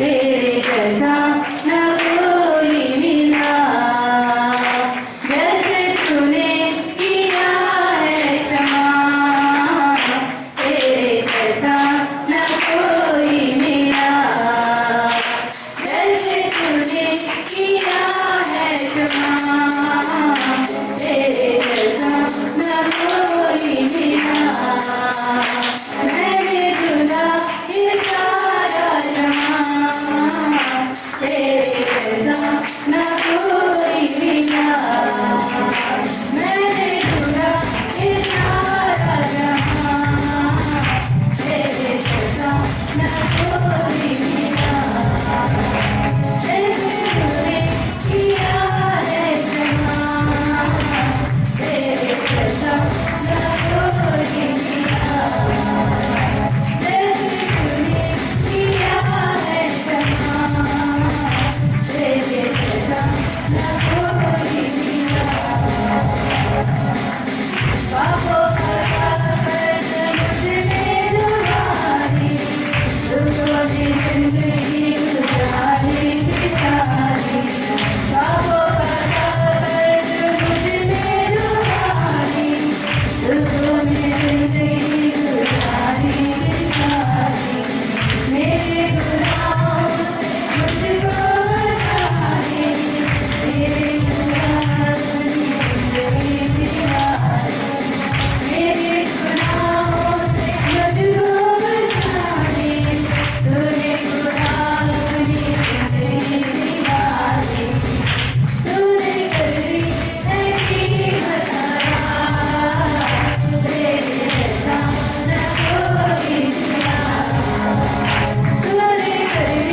तेरे जैसा न कोई मिला। जैसे तूने किया है क्षमा, तेरे जैसा न कोई मिला। जैसे तूने किया है क्षमा, तेरे जैसा न कोई मिला। मैंने सुना ये सारा जहां, तेरे जैसा न कोई मिला। मैंने सुना ये सारा जहां, तेरे जैसा न कोई मिला। जैसे तूने किया है क्षमा, तेरे जैसा न कोई मिला। जैसे तूने किया है क्षमा, तेरे जैसा न कोई मिला। पापों का कर्ज मुझ में तुम्हारी, तुमने जिंदगी गुजारी थी सारी। पापों का कर्ज मुझ में तुम्हारी, तुमने जिंदगी गुजारी थी सारी। मेरे गुनाहों से मुझको बचा दे, मेरे गुनाहों से जिंदगी दिवारी। मेरे गुनाहों से मुझको बचा दे, तूने गुनाह अपनी जिंदगी दिवारी। तूने कभी नहीं बताया, तेरे जैसा न कोई मिला। तूने कभी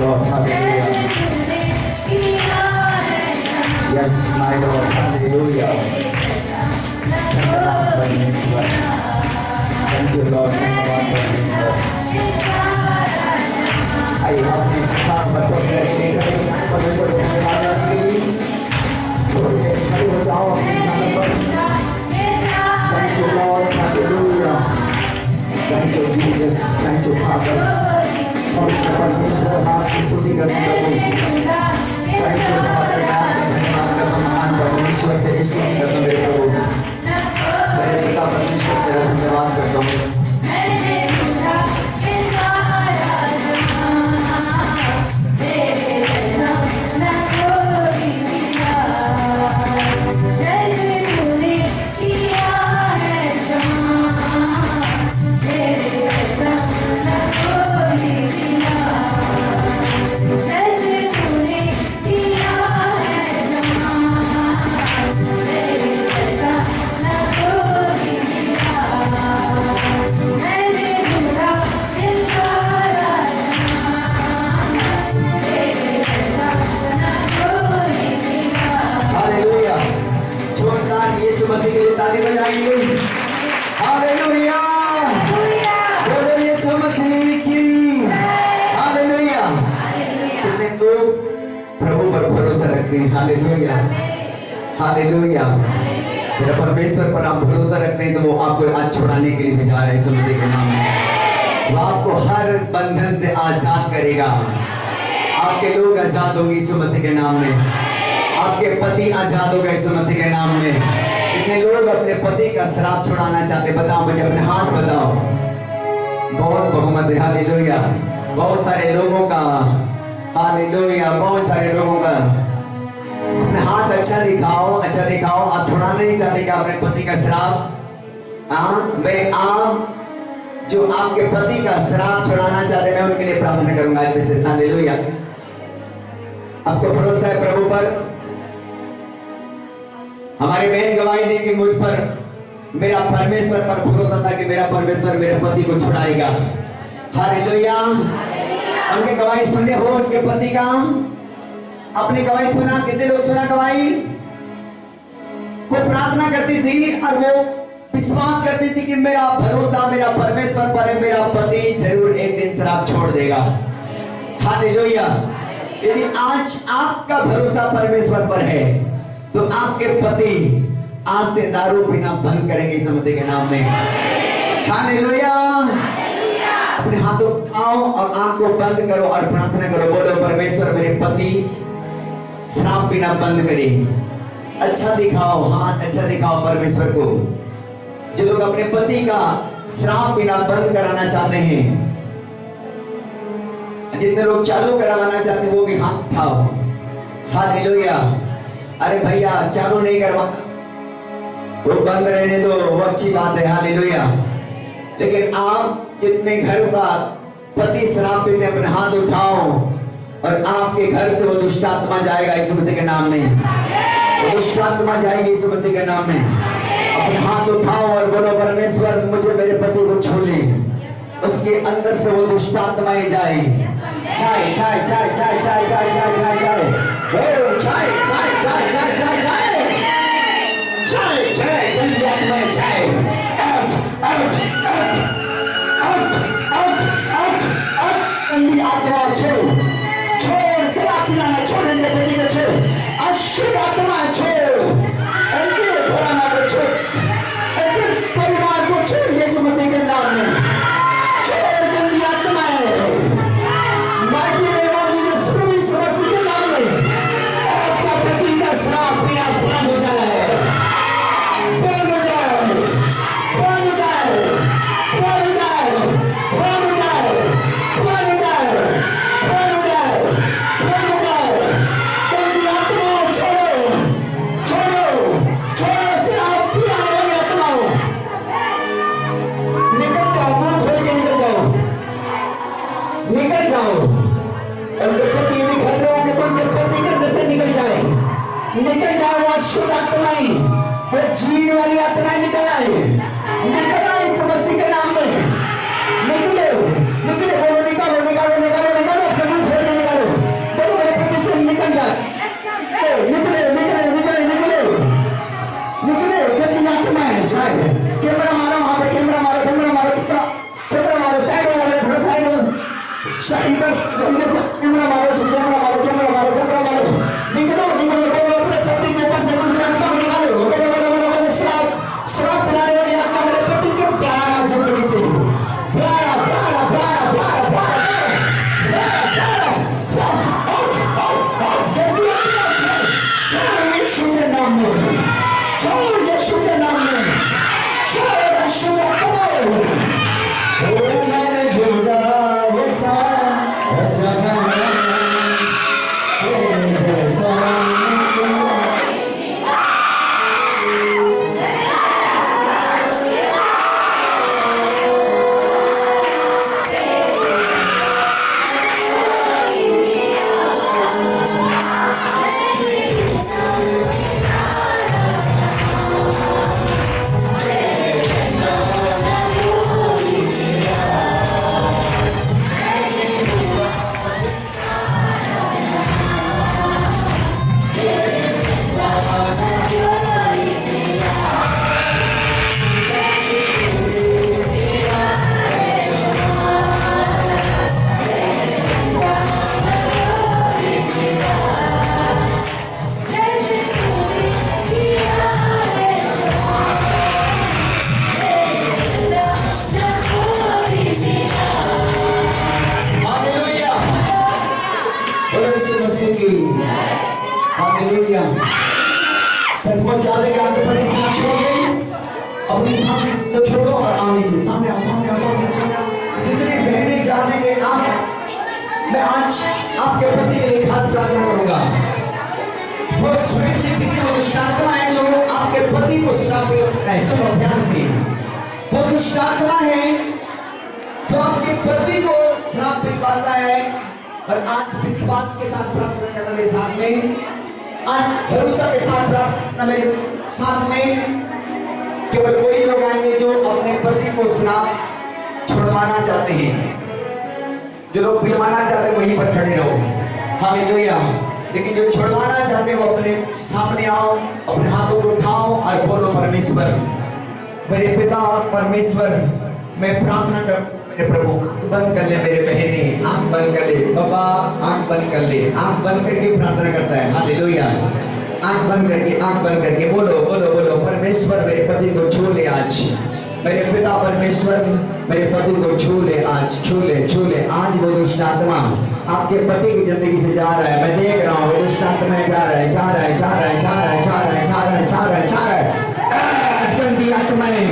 Lord. Hallelujah. Yes, my Lord. Hallelujah. धन्यवाद परमेश्वर. Thank you Lord. धन्यवाद परमेश्वर. आइए अपने साथ बच्चों के लिए परमेश्वर को धन्यवाद देंगे. थोड़ी देर खड़े हो जाओ अपने स्थान पर. Thank you Lord. Hallelujah. Thank you Jesus. Thank you Father. पवित्र परमेश्वर आपकी स्तुति करते हैं. Thank you Father. धन्यवाद करता महान परमेश्वर तेरी स्तुति करता मेरे प्रभु. मेरे पिता परमेश्वर तेरा धन्यवाद करता हूँ. मसीह के लिए ताली बजाएंगे. हालेलुया. बोलो यीशु मसीह की. हालेलुया. कितने लोग प्रभु पर भरोसा रखते हैं. हालेलुया. हालेलुया. मेरा परमेश्वर पर आप भरोसा रखते हैं तो वो आपको आज छुड़ाने के लिए भेजा है यीशु मसीह के नाम में. वो आपको हर बंधन से आजाद करेगा. आपके लोग आजाद होंगे यीशु मसीह के नाम में. आपके पति आजाद होगा यीशु मसीह के नाम में. कितने लोग अपने पति का श्राप छुड़ाना चाहते? बताओ मुझे, अपने हाथ बताओ. बहुत बहुमत है. हालेलुया. बहुत सारे लोगों का. हालेलुया. बहुत सारे लोगों का. अपने हाथ अच्छा दिखाओ, अच्छा दिखाओ. आप छुड़ाना नहीं चाहते क्या अपने पति का श्राप? हाँ, मैं आप जो आपके पति का श्राप छुड़ाना चाहते मैं उनके लिए प्रार्थना करूंगा आज विशेष. हालेलुया. आपको भरोसा है प्रभु पर? हमारी बहन गवाही दी कि मुझ पर, मेरा परमेश्वर पर भरोसा था कि मेरा परमेश्वर मेरे पति को छुड़ाएगा. हालेलुया. उनकी गवाही सुने हो उनके पति का? अपनी गवाही सुना? कितने लोग सुना गवाही? वो प्रार्थना करती थी और वो विश्वास करती थी कि मेरा भरोसा मेरा परमेश्वर पर है. मेरा पति जरूर एक दिन शराब छोड़ देगा. हालेलुया. यदि आज आपका भरोसा परमेश्वर पर है तो आपके पति आज से दारू पीना बंद करेंगे यीशु मसीह के नाम में. हालेलुया. अपने हाथों उठाओ और आंख को बंद करो और प्रार्थना करो. बोलो परमेश्वर मेरे पति शराब पीना बंद करे. अच्छा दिखाओ, हाथ अच्छा दिखाओ परमेश्वर को. जो लोग अपने पति का शराब पीना बंद कराना चाहते हैं, जितने लोग चालू करवाना चाहते हैं वो भी हाथ उठाओ. हालेलुया. अरे भैया चालू नहीं करवाना, वो बंद रहने दो, वो अच्छी बात है. हालेलुया. लेकिन आप जितने घर का पति शराब पीते अपने हाथ उठाओ और आपके घर से वो दुष्ट आत्मा जाएगा यीशु मसीह के नाम में. वो दुष्ट आत्मा जाएगी यीशु मसीह के नाम में. अपने हाथ उठाओ और बोलो परमेश्वर मुझे मेरे पति को छू ले. उसके अंदर से वो दुष्ट आत्माएं जाए. चाय चाय चाय चाय चाय चाय चाय चाय चाय चाय चाय चाय चाय चाय चाय चाय चाय गंदी आत्माएं चाय. Out out out out out out out. गंदी आत्मा छोड़ छोड़. शराब पिलाना छोड़. इनके पति को छोड़. अशुद्ध आत्मा छोड़. इनके घराना को छोड़. इनके परिवार को छोड़ यीशु मसीह के नाम में. छोड़ गंदी आत्माएं. माइटी में वो यीशु मसीह के नाम में आपका पति का श्राप पीना बंद हो जाए. बंद हो जाए. बंद हो जाए. बंद हो जाए. बंद हो जाए. बंद हो जाए. बंद हो जाए. बंद हो जाए. गंदी आत्माओं छोड़ो. कैमरा मारो, कैमरा मारो, कैमरा मारो, कैमरा मारो, निकलो निकलो, बोलो अपने पति के ऊपर से कुछ आत्मा निकालो, बोलो बोलो बोलो बोलो, श्राप श्राप पिलाने वाली आत्मा मेरे पति के प्यारा जिंदगी से, प्यारा प्यारा प्यारा प्यारा प्यारा प्यारा, यीशु के नाम में, यीशु के नाम में, यीशु का कमाल, ओ मैंने ढूंढा ये सारा जहां, तेरे जैसा सचमुच जाने के आपके पति साथ छोड़ गई, अपनी साथ तो छोड़ो और आने से सामने आओ, सामने आओ, सामने आओ, सामने आओ। जितनी बहनें जाने के आप, मैं आज आपके पति के लिए खास प्रार्थना करूंगा। वो स्वयं की कितनी दुष्ट आत्मा है जो आपके पति को श्राप देता है, सुनो ध्यान से। वो दुष्ट आत्मा है जो आपके पति को श्राप दिलवाता है, और आज विश्वास के साथ प्रार्थना करना मेरे साथ में, आज भरोसा के साथ प्रार्थना मेरे साथ में। केवल वही लोग आएंगे जो अपने पति को श्राप छुड़वाना चाहते हैं। जो लोग पिलवाना चाहते हैं वहीं पर खड़े रहो, हालेलुया। लेकिन जो छुड़वाना चाहते हैं वो अपने सामने आओ, अपने हाथों को उठाओ और बोलो, परमेश्वर, मेरे पिता परमेश्वर, मैं प्रार्थना कर, मेरे प्रभु बंद कर ले, मेरे बहने आंख बंद कर ले, बाबा आंख बंद कर ले, आंख बंद करके प्रार्थना करता है, हालेलुया। आंख बंद करके बोलो बोलो बोलो, परमेश्वर मेरे पति को छू ले आज, मेरे पिता परमेश्वर मेरे पति को छू ले आज, छू ले छू ले आज। वो दुष्ट आत्मा आपके पति की जिंदगी से जा रहा है, मैं देख रहा हूँ, वो दुष्ट आत्मा जा रहा है, जा रहा है, जा रहा है, जा रहा है, जा रहा है, जा रहा है, जा रहा है, जा रहा है, गंदी आत्माएं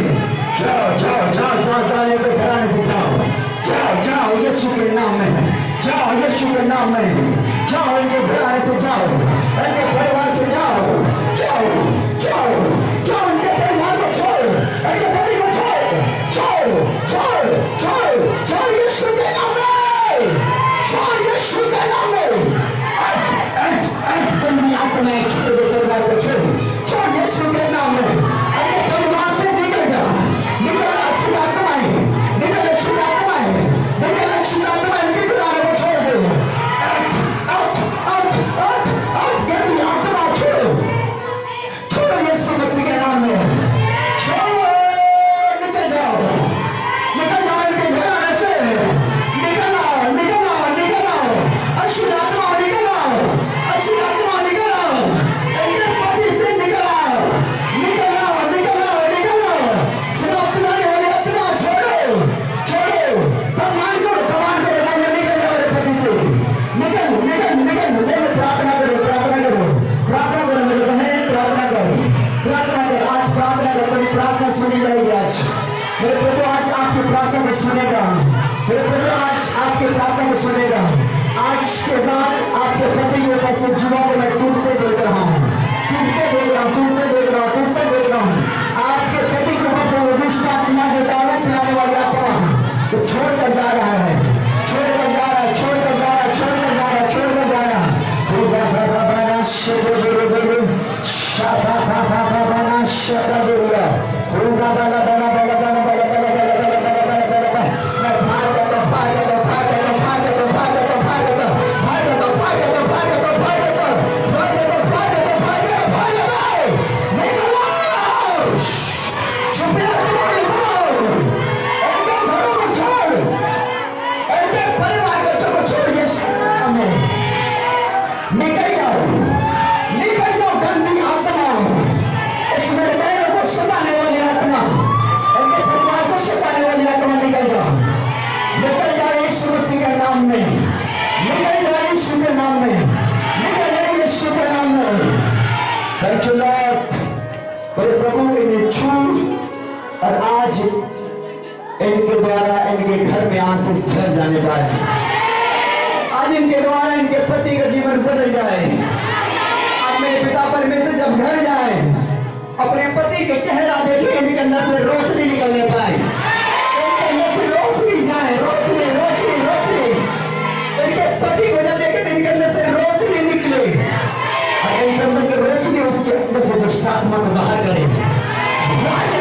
जाओ जाओ जाओ जाओ जाओ, ये घराने से जाओ, जाओ जाओ यीशु के नाम में, जाओ यीशु के नाम में, जाओ इनके घराने से जाओ, इनके परिवार से जाओ, जाओ जाओ जाओ, इनके परिवार को छोड़, इनके पति को छोड़, छोड़ छोड़ छोड़ छोड़ यीशु के नाम में, छोड़ यीशु के नाम में, गंदी आत्माएं छोड़ दो, परिवार को छोड़, छोड़ यीशु के नाम में, इनके परिवार से निकल जा, निकल अच्छी आत्माएं, निकल अच्छी आत्माएं, निकल अच्छी आत्माएं, इनके घराने को छोड़ दो, गंदी आत्मा छोड़ो, छोड़ो यीशु मसीह के नाम में, छोड़ो, निकल जाओ इनके घराने से, निकल आओ, निकल आओ, निकल आओ, अच्छी आत्मा निकल आओ, अच्छी आत्मा निकल आओ, इनके पति से निकल आओ, निकल आओ, निकल आओ, निकल आओ, शराब पिलाने वाली आत्मा छोड़ो, छोड़ो, कमांड करो, बोलो निकल जाओ मेरे पति से, निकल निकल निकल, बोलो प्रार्थना करो, प्रार्थना करो, प्रार्थना करो मेरे बहन, प्रार्थना करो, प्रार्थना करो, आज प्रार्थना करो, मेरी प्रार्थना सुनी जाएगी आज, मेरे प्रभु आज आपकी प्रार्थना को सुनेगा, मेरे प्रभु आज आपकी प्रार्थना को सुनेगा। आज के बाद आपके पति के पैसे जुआ को मैं टूटते देख रहा हूँ, टूटते देख रहा हूँ, टूटते देख रहा हूँ, टूटते देख रहा हूँ। आपके पति के ऊपर दुष्ट आत्मा जो दारू पिलाने वाली आत्मा तो छोड़कर जा रहा है, छोड़कर जा रहा है, छोड़कर जा रहा है, छोड़कर जा रहा है, छोड़कर जा रहा है। मैं इनके घर में आशीष ठहर जाने पाए। आज इनके द्वारा इनके पति का जीवन बदल जाए। आज मेरे पिता परमेश्वर जब घर जाए अपने पति के चेहरा देखे इनके अंदर से रोशनी निकलने पाए। इनके अंदर से रोशनी जाए, रोशनी रोशनी रोशनी। इनके पति को जब देखे इनके अंदर से रोशनी निकले और इनके अंदर की रोशनी उसके अंदर से दुष्ट आत्मा को बाहर करे।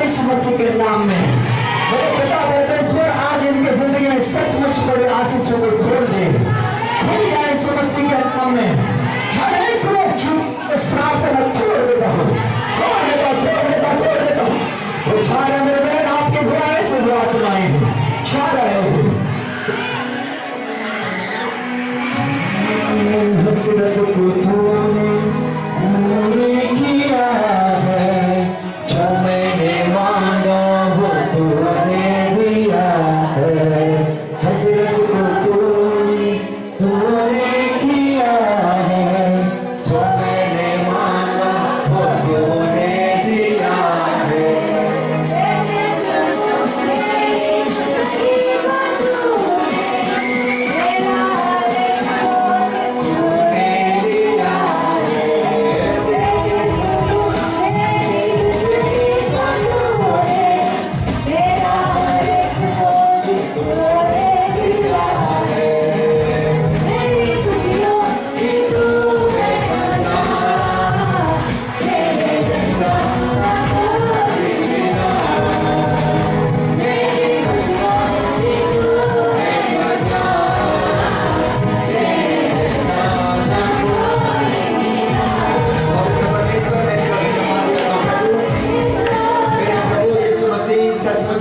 यीशु मसीह के नाम में मेरे पिता परमेश्वर आज इनके जिंदगी में सचमुच बड़े आशीषों को खोल दे। खुल जाए यीशु मसीह के नाम में। हर एक लोग झूठ श्राप करना छोड़ देता हूँ, छोड़ देता हूँ, छोड़ देता हूँ, छोड़ देता हूँ। वो छा रहे मेरे बहन आपके दुआएं से वो आत्माएं छा रहे हो। हसरत को तूने पूरे किया है, जो मैंने मांगा वो तूने दिया है। हसरत को तूने किया है, जो मैंने मांगा वो तूने दिया है।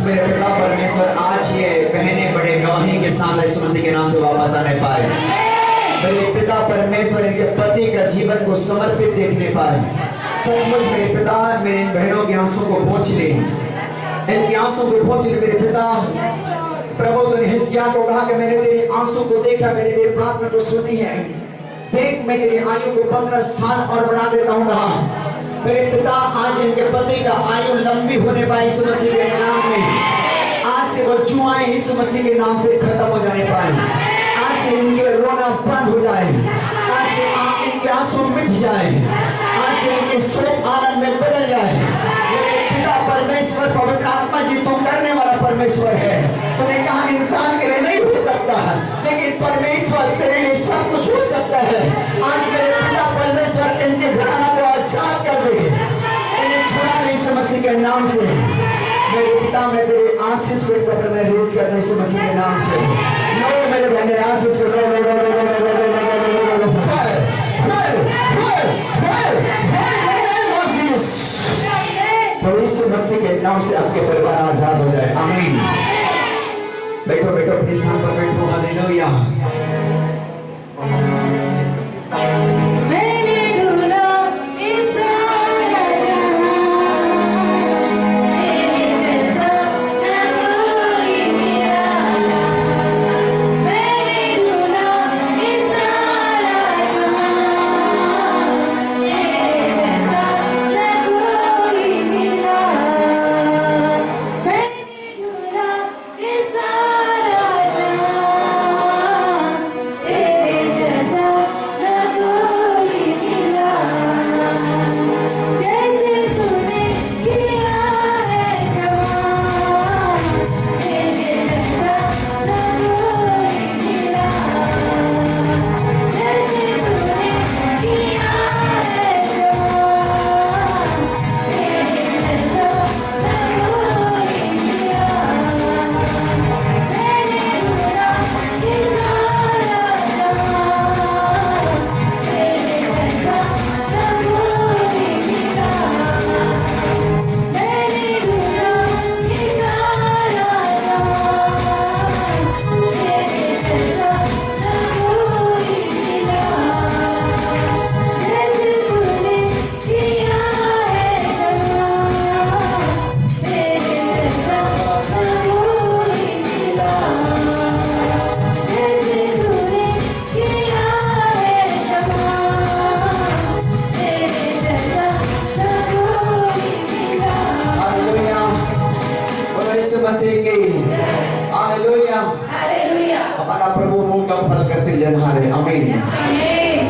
मेरे पिता परमेश्वर आज ये बहनें बड़े गवाही के साथ यीशु मसीह के नाम से वापस आने पाए। मेरे पिता परमेश्वर इनके पति का जीवन को समर्पित देखने पाए। सचमुच मेरे पिता मेरे इन बहनों के आंसू को पोंछ ले, इनके आंसू को पोंछ ले। मेरे पिता प्रभु तूने हिजकिय्याह को कहा कि मैंने तेरे आंसू को देखा, मैंने तेरी प्रार्थना को सुनी है। देख मैं तेरी आयु को 15 साल और बढ़ा देता हूँ। कहा मेरे पिता आज इनके पति का आयु लंबी होने पाए यीशु मसीह के नाम में। आज से वो जुआएं यीशु मसीह के नाम से खत्म हो जाने पाए। आज से इनके रोना बंद हो जाए। आज से इनके आंसू मिट जाए। आज से इनके शोक आनंद में बदल जाए। मेरे पिता परमेश्वर पवित्र आत्मा जी तू करने वाला परमेश्वर है। तूने कहा इंसान के लिए नहीं हो सकता है, लेकिन परमेश्वर तेरे लिए सब कुछ हो सकता है। आज मेरे पिता परमेश्वर इनके घराना को आजाद कर दे, इन्हें छुड़ा ले यीशु मसीह के नाम से। मेरे पिता मैं तेरे आशीष को कब्र में रोज करता यीशु मसीह के नाम से। लो मेरे बहने आशीष को लो लो लो लो लो लो लो तो यीशु मसीह के नाम से आपके परिवार आजाद हो जाए। आमीन। बैठो बैठो अपने स्थान पर बैठो। हालेलुया।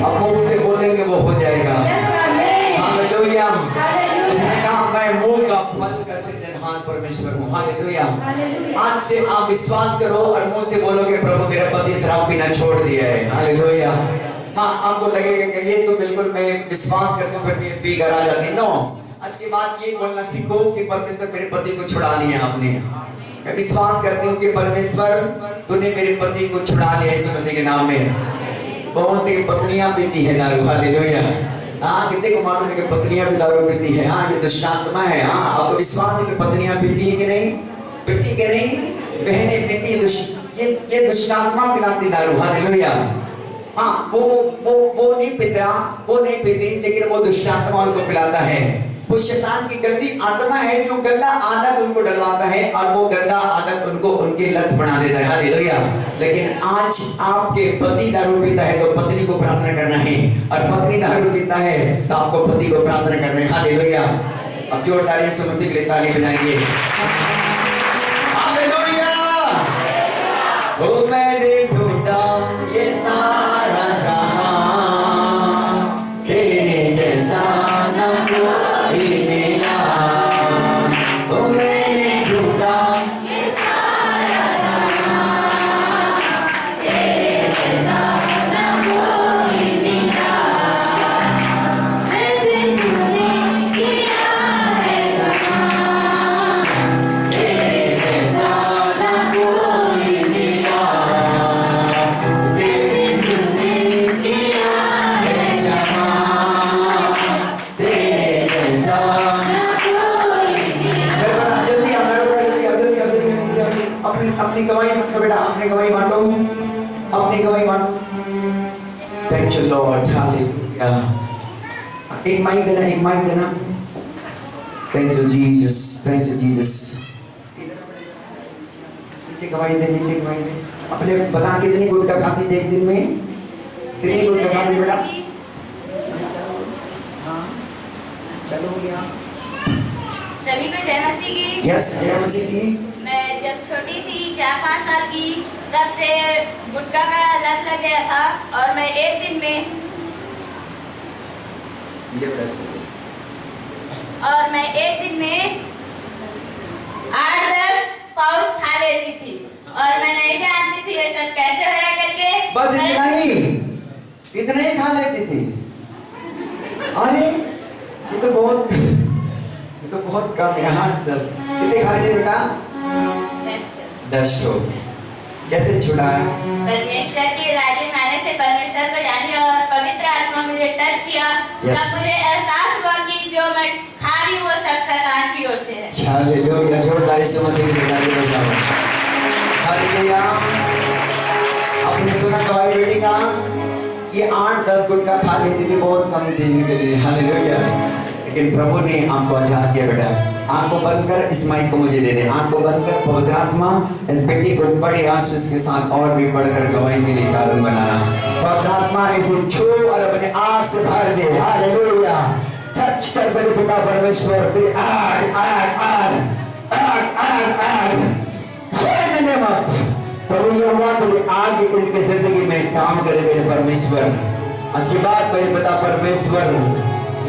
अब मुंह से बोलेंगे वो हो जाएगा। हालेलुया। उसने कहा मैं मुंह का फल का सिद्धांत परमेश्वर हूँ। हालेलुया। आज से आप विश्वास करो और मुंह से बोलो कि प्रभु मेरे पति शराब पीना छोड़ दिया है। हालेलुया। हाँ, आपको लगेगा कि ये तो बिल्कुल मैं विश्वास करता हूँ फिर भी पी कर आ जाती। नो, आज के बाद ये बोलना सीखो कि परमेश्वर मेरे पति को छुड़ा लिया आपने। मैं विश्वास करती हूँ कि परमेश्वर तूने मेरे पति को छुड़ा लिया यीशु मसीह के नाम में। बहुत सी पत्नियां पीती है दारू। हालेलुया। हाँ, कितने को मालूम है कि पत्नियां भी दारू पीती है। हाँ, ये दुष्टात्मा है। हाँ, आपको विश्वास है कि पत्नियां पीती है कि नहीं? पीती कि नहीं? बहनें पीती है। ये दुष्टात्मा पिलाती दारू। हालेलुया। हाँ, वो नहीं पीता, वो नहीं पीती, लेकिन वो दुष्टात्मा उनको पिलाता है। वो शैतान की गंदी आत्मा है जो गंदा आदत उनको डलवाता है और वो गंदा आदत उनको उनकी लत बना देता है। हालेलुया। लेकिन आज आपके पति दारू पीता है तो पत्नी को प्रार्थना करना है, और पत्नी दारू पीता है तो आपको पति को प्रार्थना करना है। हालेलुया। अब जोरदार यीशु मसीह के लिए ताली बजाएंगे। हालेलुया। ओ मैंने ढूंढा ये सारा जहां, तेरे जैसा न कोई मिला। ओ मैंने ढूंढा ये सारा जहां, तेरे जैसा न कोई मिला। ऐसे तूने किया है जहां, तेरे जैसा न कोई मिला। तेरे तूने किया है जहां, तेरे जैसा अपनी गवाही बांटो बेटा, अपनी गवाही बांटो, अपनी गवाही बांटो। Thank you Lord. हालेलुया। एक माइक देना, एक माइक देना। Thank you Jesus, thank you Jesus. नीचे गवाही दे, नीचे गवाही दे। अपने बता कितनी गुटखा खाती थी एक दिन में? कितनी गुटखा खाती बेटा? हाँ, चलो गया। सभी को जय मसीह की। यस, जय मसीह की। मैं जब छोटी थी 4-5 साल की, तब से गुटखा का लत लग गया था और मैं एक दिन में ये प्रेस कर दो। 8-10 पाउच खा लेती थी और मैं नहीं जानती थी ये सब कैसे हो रहा करके। बस इतना ही, इतना ही खा लेती थी। अरे ये तो बहुत कम है। 8-10 कितने खा लेते बेटा? 10 तो कैसे छुड़ाया? परमेश्वर की राज्य में आने से परमेश्वर को जानी और पवित्र आत्मा मुझे टच किया। Yes. तब मुझे एहसास हुआ कि जो मैं खा रही हूँ वो सब शैतान की ओर से है। हालेलुया। जोरदार यीशु मसीह की ताली बजाओ। हालेलुया। आपने सुना गवाही बेटी का? ये 8-10 गुटखा खा लेती थी, बहुत कम देने के लिए। हालेलुया। लेकिन प्रभु ने आपको आजाद किया बेटा। आंख को बंद कर, इस माइक को मुझे दे दे। आंख को बंद कर। पवित्र आत्मा इस बेटी को बड़े आशीष के साथ और भी बढ़कर गवाही के लिए कारण बनाना। पवित्र आत्मा इसे छू और अपने आग से भर दे। हालेलुया। टच कर बड़े पिता परमेश्वर, तेरी आग आग आग आग आग आग फेंकने मत। प्रभु यहोवा तेरी आग इनके जिंदगी में काम करे मेरे परमेश्वर। आज के बाद मेरे पिता परमेश्वर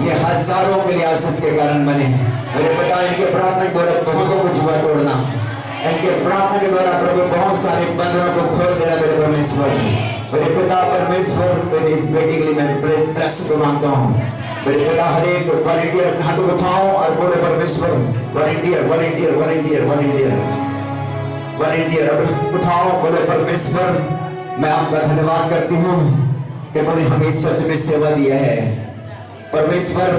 ये हजारों के लिए आशीष के कारण बने। मेरे पिता इनके प्रार्थना के द्वारा बहुतों को जुआ तोड़ना, इनके प्रार्थना के द्वारा प्रभु बहुत सारे बंधनों को खोल देना मेरे परमेश्वर। मेरे पिता परमेश्वर मेरे इस बेटी के लिए मैं ब्लेस को मांगता हूँ। मेरे पिता हर एक वॉलंटियर हाथों को उठाओ और बोले परमेश्वर volunteer volunteer volunteer volunteer volunteer अब उठाओ, बोले परमेश्वर मैं आपका धन्यवाद करती हूँ कि तूने हमें सच में सेवा दिया है। परमेश्वर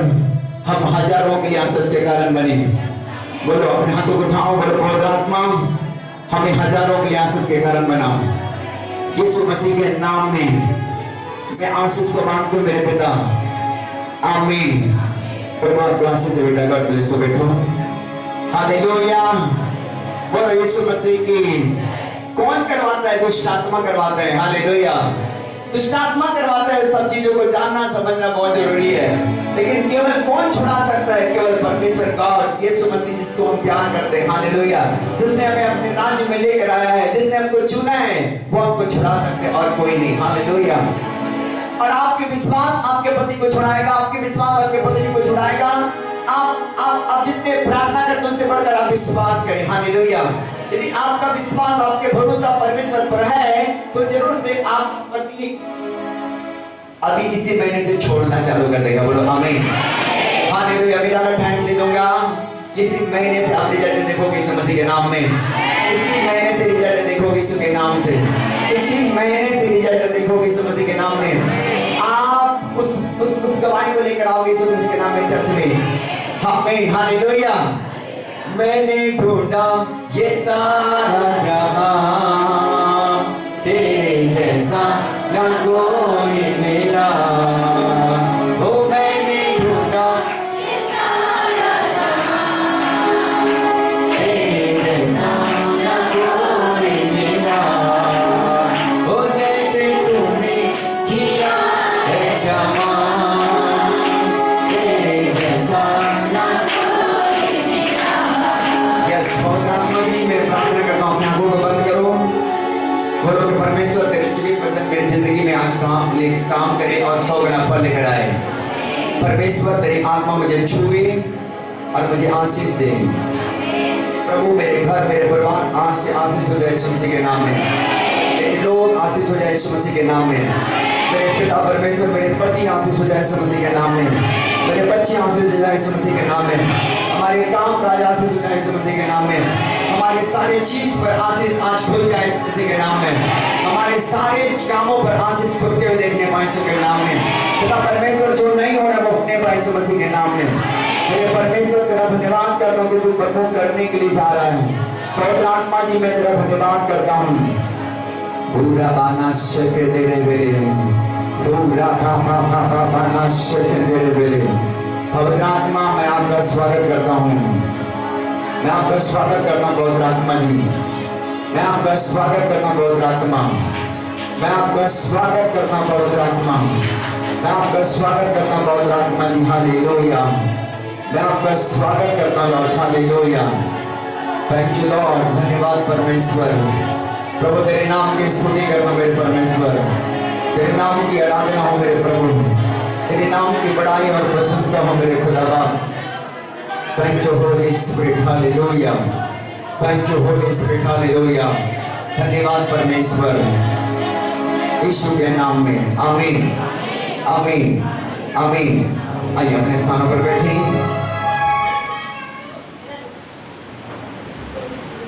हम हजारों के लिए आशीष के कारण बने। बोलो अपने हाथों को उठाओ, बोलो पवित्र आत्मा हमें हजारों के लिए आशीष के कारण बनाओ। यीशु मसीह के नाम में मैं आशीष को मांगता हूँ मेरे पिता। आमीन। परमात्मा को आशीष दे बेटा। गॉड ब्लेस यू बैठो। हालेलुया। बोलो यीशु मसीह की। कौन करवाता है? दुष्ट आत्मा करवाता है। हालेलुया। दुष्ट आत्मा करवाता है। सब चीजों को जानना समझना बहुत जरूरी है, लेकिन केवल कौन छुड़ा सकता है? केवल परमेश्वर गॉड यीशु मसीह, जिसको हम प्यार करते हैं। हालेलुया। जिसने हमें अपने राज्य में लेकर आया है, जिसने हमको चुना है, वो हमको छुड़ा सकते हैं और कोई नहीं। हालेलुया। और आपके विश्वास आपके पति को छुड़ाएगा, आपके विश्वास आपके पत्नी को छुड़ाएगा। आप जितने प्रार्थना करते उससे बढ़कर आप विश्वास करें। हालेलुया। यदि आपका विश्वास आपके भरोसा परमेश्वर पर है तो जरूर से आप पति अभी इसी महीने से छोड़ना चालू कर देगा। बोलो आमीन। हालेलुया। अभी ज्यादा टाइम नहीं दूंगा, इसी महीने से आप रिजल्ट देखोगे यीशु मसीह के नाम में। इसी महीने से रिजल्ट देखोगे यीशु के नाम से। इसी महीने से रिजल्ट देखोगे यीशु मसीह के नाम में। आप उस गवाही को लेकर आओगे यीशु मसीह के नाम में चर्च में। आमीन। हालेलुया। मैंने ढूंढा ये सारा जहां, तेरे जैसा न कोई मेरा। ओ मैंने ढूंढा ये सारा जहां, तेरे जैसा न कोई मेरा। ओ जैसे तूने किया है जमां, तेरे जैसा न कोई मेरा। यस, बहुत मैं प्रार्थना करता हूँ, अपने आंखों को बंद करो। बोलो कि परमेश्वर तेरे जीवित वचन मेरी जिंदगी में आज काम करे और 100 गुना फल लेकर आए। परमेश्वर तेरी आत्मा मुझे छुए और मुझे आशीष दे। प्रभु मेरे घर मेरे परिवार आज से आशीष हो जाए यीशु मसीह के नाम में। मेरे लोग आशीष हो जाए यीशु मसीह के नाम में। मेरे पिता परमेश्वर मेरे पति आशीष हो जाए यीशु मसीह के नाम में। मेरे बच्चे आशीष हो जाए यीशु मसीह के नाम में। हमारे काम काज आशीष हो जाए यीशु मसीह के नाम में। हमारे सारे चीज पर आशीष आज खुल जाए यीशु मसीह के नाम में। हमारे सारे कामों पर आशीष खुलते हुए देखने पाए यीशु के नाम में। पिता परमेश्वर जो नहीं हो रहा वो अपने पाए यीशु मसीह के नाम में। मेरे परमेश्वर तेरा धन्यवाद करता हूँ कि तू परफॉर्म करने के लिए जा रहा है। पवित्र आत्मा जी मैं तेरा धन्यवाद करता हूँ। पूरा बाना शके तेरे बेले, पूरा बाना शके तेरे बेले। पवित्र आत्मा मैं आपका स्वागत करता हूँ। मैं आपका स्वागत करता हूँ पवित्र आत्मा जी। मैं आपका स्वागत करता हूँ पवित्र आत्मा। मैं आपका स्वागत करता हूँ पवित्र आत्मा। मैं आपका स्वागत करता हूँ पवित्र आत्मा जी। हालेलुया। मैं आपका स्वागत करता हूँ Lord. Hallelujah. Thank you Lord. धन्यवाद परमेश्वर। प्रभु तेरे नाम की स्तुति करना मेरे परमेश्वर। तेरे नाम की आराधना हो मेरे प्रभु। तेरे नाम की बड़ाई और प्रशंसा हो मेरे खुदावा। Thank you Holy Spirit. Hallelujah. Thank you Holy Spirit. Hallelujah. धन्यवाद परमेश्वर यीशु के नाम में। आमीन आमीन आमीन। आइए अपने स्थानों पर बैठिए।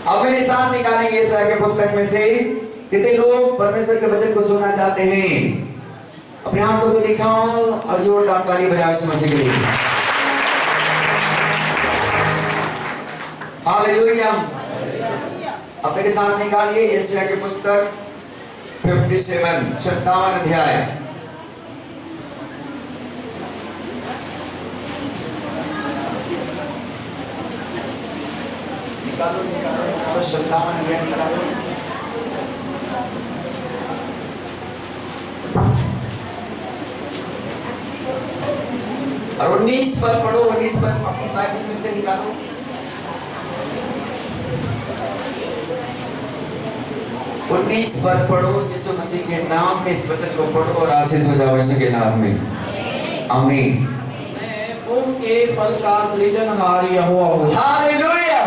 अब मेरे साथ निकालेंगे यशायाह के पुस्तक में से। कितने लोग परमेश्वर के वचन को सुनना चाहते हैं? अपने हाथों को दिखाओ और जोरदार ताली बजाओ यीशु मसीह के लिए। हालेलुया। अब मेरे साथ निकालिए यशायाह की पुस्तक 57 57 अध्याय। निकालो 57 अध्याय निकालो। और 19 पद पढ़ो। 19 पद अपनी बाइबल में से निकालो। 19 पद पढ़ो। यीशु मसीह के नाम में इस वचन को पढ़ो और आशीष हो जाओ यीशु के नाम में। आमीन। मैं उनके फल का सृजनहार यहोवा हूँ। हालेलुया।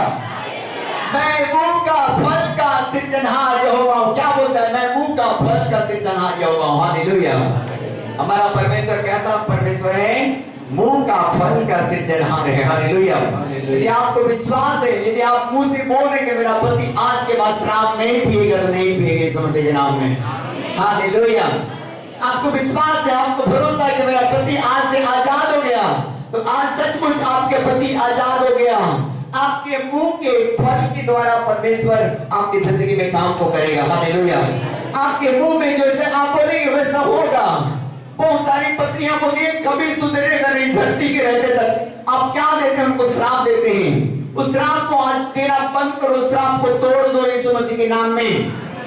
मैं मुंह का फल का सृजनहार यहोवा हूँ। क्या बोलता है? मैं मुंह का फल का सृजनहार यहोवा हूँ। हालेलुया। हमारा परमेश्वर कैसा परमेश्वर है? मुंह का फल का सृजनहार है। हालेलुया। यदि आपको विश्वास है, यदि आप मुंह से बोल रहे कि मेरा पति आज के बाद शराब नहीं पिएगा तो नहीं पिएगा यीशु मसीह के नाम में। हालेलुया। आपको विश्वास है, आपको भरोसा है कि मेरा पति आज से आजाद हो गया, तो आज सचमुच आपके पति आजाद हो गया। आपके मुंह के फल के द्वारा परमेश्वर आपकी जिंदगी में काम को करेगा। हालेलुया। आपके मुंह में जैसे आप बोलेंगे वैसा होगा। बहुत सारी पत्नियां बोली कभी सुधरेगा नहीं, धरती के रहते तक आप क्या देते हैं? उनको श्राप देते हैं। उस श्राप को आज देना बंद करो, श्राप को तोड़ दो यीशु मसीह के नाम में।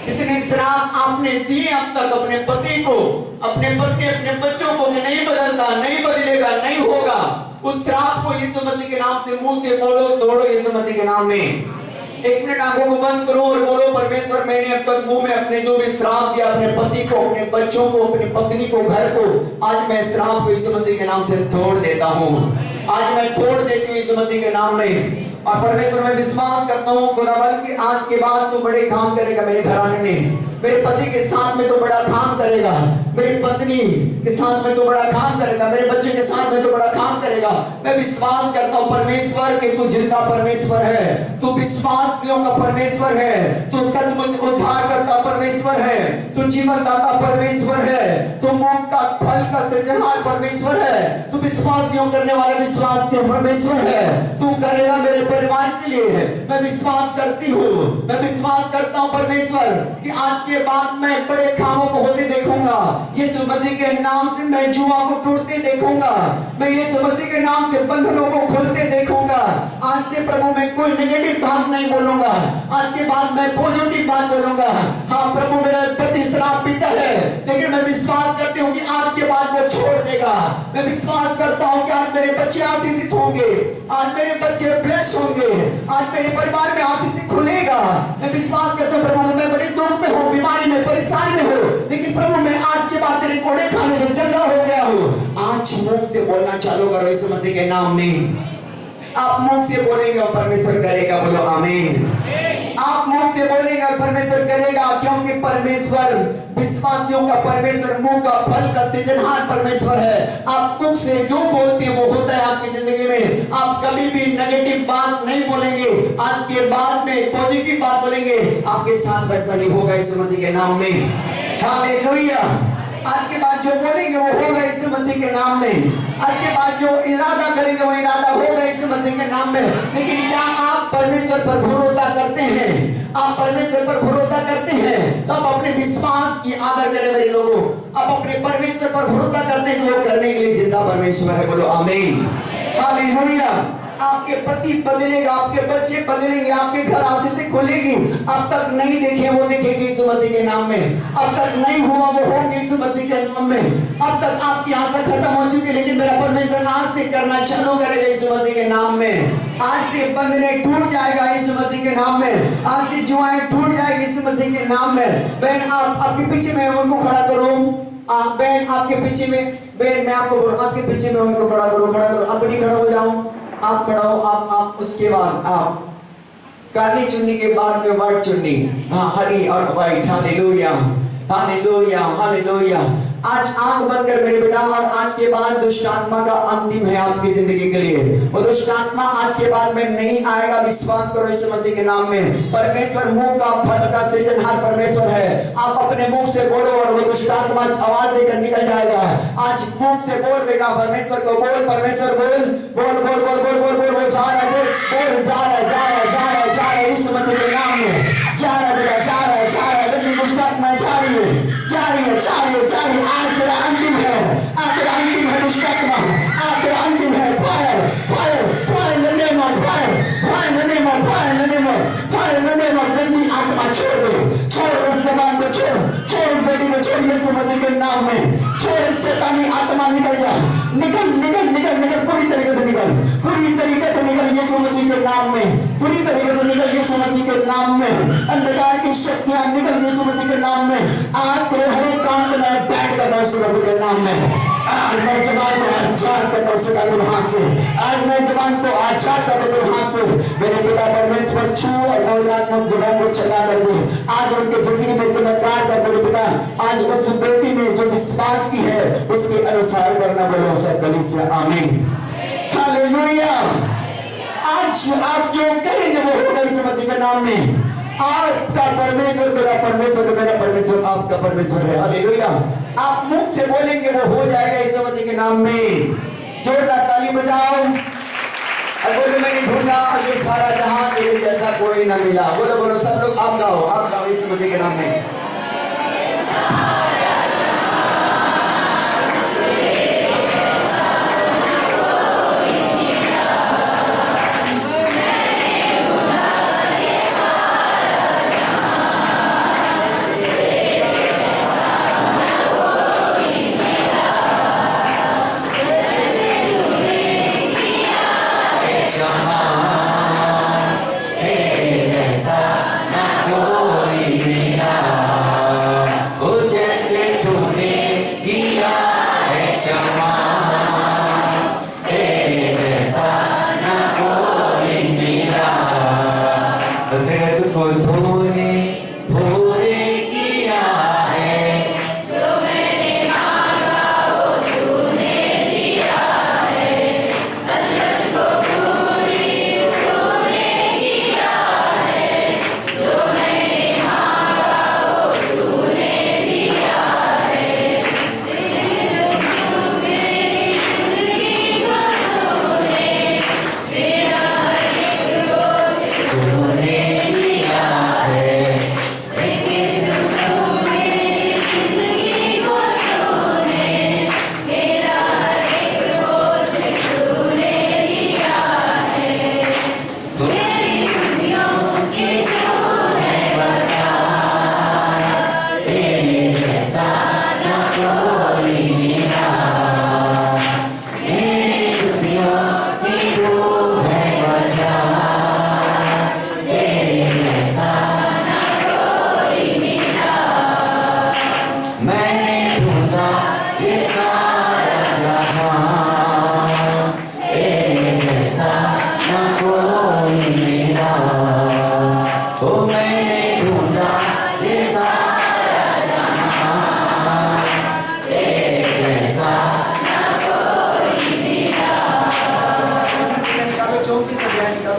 जितने श्राप आपने दिए अब तक अपने पति को, अपने पति अपने बच्चों को कि नहीं बदलता, नहीं बदलेगा, नहीं होगा, उस श्राप को यीशु मसीह के नाम से मुंह से बोलो, तोड़ो यीशु मसीह के नाम में। एक मिनट आंखों को बंद करो और बोलो, परमेश्वर मैंने अब तक मुंह में अपने जो भी श्राप दिया, अपने पति को, अपने बच्चों को, अपनी पत्नी को, घर को, आज मैं श्राप को यीशु मसीह के नाम से तोड़ देता हूँ। आज मैं तोड़ देती हूँ यीशु मसीह के नाम में। और परमेश्वर मैं विश्वास करता हूँ खुदावंद कि आज के बाद तू बड़े काम करेगा मेरे घराने में, मेरे पति के साथ में तो बड़ा काम करेगा, मेरी पत्नी के साथ में तो बड़ा काम करेगा, मेरे बच्चे के साथ में तो बड़ा काम करेगा। मैं विश्वास करता हूँ परमेश्वर कि तू जिंदा परमेश्वर है, तू विश्वासियों का परमेश्वर है, तू सचमुच उद्धार करता परमेश्वर है, तू जीवन दाता परमेश्वर है, तू मुख का फल का सृजनहार परमेश्वर है, तू विश्वासियों करने वाले विश्वास के परमेश्वर है, तू करेगा मेरे परिवार के लिए। मैं विश्वास करती हूँ, मैं विश्वास करता हूँ परमेश्वर कि आज के बाद मैं बड़े कामों को होते देखूंगा। यीशु मसीह के नाम से मैं जुआ को टूटते देखूंगा, मैं यीशु मसीह के नाम से बंधनों को खोलते देखूंगा। आज से प्रभु मैं कोई नेगेटिव बात नहीं बोलूंगा, आज के बाद मैं पॉजिटिव बात बोलूंगा। हाँ प्रभु मेरा पति शराब पीता है, लेकिन मैं विश्वास करती हूँ कि आज के बाद वो छोड़ देगा। मैं विश्वास करता हूँ कि आज मेरे बच्चे आशीषित होंगे, आज मेरे बच्चे ब्लेस होंगे, आज मेरे परिवार में आशीष खुलेगा। मैं विश्वास करता हूँ प्रभु मैं बड़ी दुख में हूँ, बीमारी में, परेशानी में हूँ, लेकिन प्रभु मैं आज के बाद तेरे कोड़े खाने से चंगा हो गया हूँ। आज मुंह से बोलना चालू करो यीशु मसीह के नाम में। आप मुंह से बोलेंगे और परमेश्वर करेगा, बोलो आमीन। आप मुंह से बोलेंगे और परमेश्वर करेगा, क्योंकि परमेश्वर विश्वासियों का परमेश्वर, मुंह का फल का सृजनहार परमेश्वर है। आप मुंह से जो बोलते हैं वो होता है आपकी जिंदगी में। आप कभी भी नेगेटिव बात नहीं बोलेंगे, आज के बाद में पॉजिटिव बात बोलेंगे। आपके साथ वैसा ही होगा यीशु मसीह के नाम में। हालेलुया। आज के बाद जो बोलेंगे वो होगा यीशु मसीह के नाम में। आज के बाद जो इरादा करेंगे वो इरादा होगा यीशु मसीह के नाम में। लेकिन क्या आप परमेश्वर पर भरोसा करते हैं? आप परमेश्वर पर भरोसा करते हैं तो आप अपने विश्वास की आदर करें मेरे लोगों। आप अपने परमेश्वर पर भरोसा करते हैं कि वो करने के लिए जिंदा परमेश्वर है, बोलो आमीन। हालेलुया। आपके पति बदलेगा, आपके बच्चे बदलेंगे, आपके घर आशीष खुलेगी। अब तक नहीं देखे वो देखेंगे यीशु मसीह के नाम में, अब तक नहीं हुआ वो होंगे यीशु मसीह के नाम में। अब तक आपकी आशा खत्म हो चुकी, लेकिन मेरा परमेश्वर आज से करना चालू करेगा यीशु मसीह के नाम में। आज से बंधने टूट जाएगा यीशु मसीह के नाम में, आज से जुआएं टूट जाएगी यीशु मसीह के नाम में। बहन आप आपके पीछे में उनको खड़ा करो, आप बहन आपके पीछे में, बहन मैं आपको बोलूं आपके पीछे में उनको खड़ा करो, खड़ा करो। अपनी खड़ा हो जाओ, आप खड़ा हो। आप उसके बाद आप काली चुन्नी के बाद में व्हाइट चुन्नी, हाँ हरी और व्हाइट। Hallelujah hallelujah hallelujah. आज आंख बंद कर मेरे बेटा, और आज के बाद दुष्ट आत्मा का अंतिम है आपकी जिंदगी के लिए। वो दुष्ट आत्मा आज के बाद में नहीं आएगा। विश्वास करो यीशु मसीह के नाम में। परमेश्वर मुंह का फल का सृजनहार परमेश्वर है। आप अपने मुंह से बोलो और वो दुष्ट आत्मा आवाज देकर निकल जाएगा। आज मुंह से बोल बेटा, परमेश्वर को बोल, परमेश्वर बोल बोल बोल बोल बोल बोल बोल बोल जा रहा है, बोल जा रहा है, जा रहा है, जा रहा है, जा रहा है यीशु मसीह के नाम में। जा रहा है बेटा, जा रहा है, जा रहा है। दुष्ट आत्मा जा रही है, जा रही है, जा रही है, जा रही है। आज तेरा अंतिम है, आज तेरा अंतिम है दुष्ट आत्मा, आज तेरा अंतिम है। Fire fire fire in the name of fire, fire in the name of, fire in the name of, fire in the name of. गंदी आत्मा छोड़ दे, छोड़ उस जबान को, छोड़ छोड़ उस बेटी को, छोड़ यीशु मसीह के नाम में। छोड़ इस शैतानी आत्मा, निकल जा, निकल निकल निकल निकल, पूरी तरीके से निकल, पूरी तरीके से निकल यीशु मसीह के नाम में, पूरी तरीके से निकल यीशु मसीह के नाम में। अंधकार की शक्तियां निकल यीशु मसीह के नाम में। आज तेरे हर एक काम को मैं बैठ कर यीशु मसीह के नाम में। आज मैं जवान को आजाद करता हूँ हाथ से, आज मैं जवान को आजाद कर देता हूँ हाथ से। मेरे पिता परमेश्वर छू और नवरात्मक जवान को चला कर दे। आज उनके जिंदगी में चमत्कार कर मेरे पिता। आज उस बेटी ने जो विश्वास की है उसके अनुसार करना बोलो सब कलीसिया आमीन। हालेलुया। आज आप जो करेंगे वो होगा यीशु मसीह के नाम में। आपका परमेश्वर मेरा परमेश्वर, मेरा परमेश्वर आपका परमेश्वर है। हालेलुया। आप मुख से बोलेंगे वो हो जाएगा यीशु मसीह के नाम में। जोरदार ताली बजाओ और बोलो मैंने ढूंढा और ये सारा जहां तेरे जैसा कोई ना मिला। बोलो बोलो सब लोग आप गाओ यीशु मसीह के नाम में।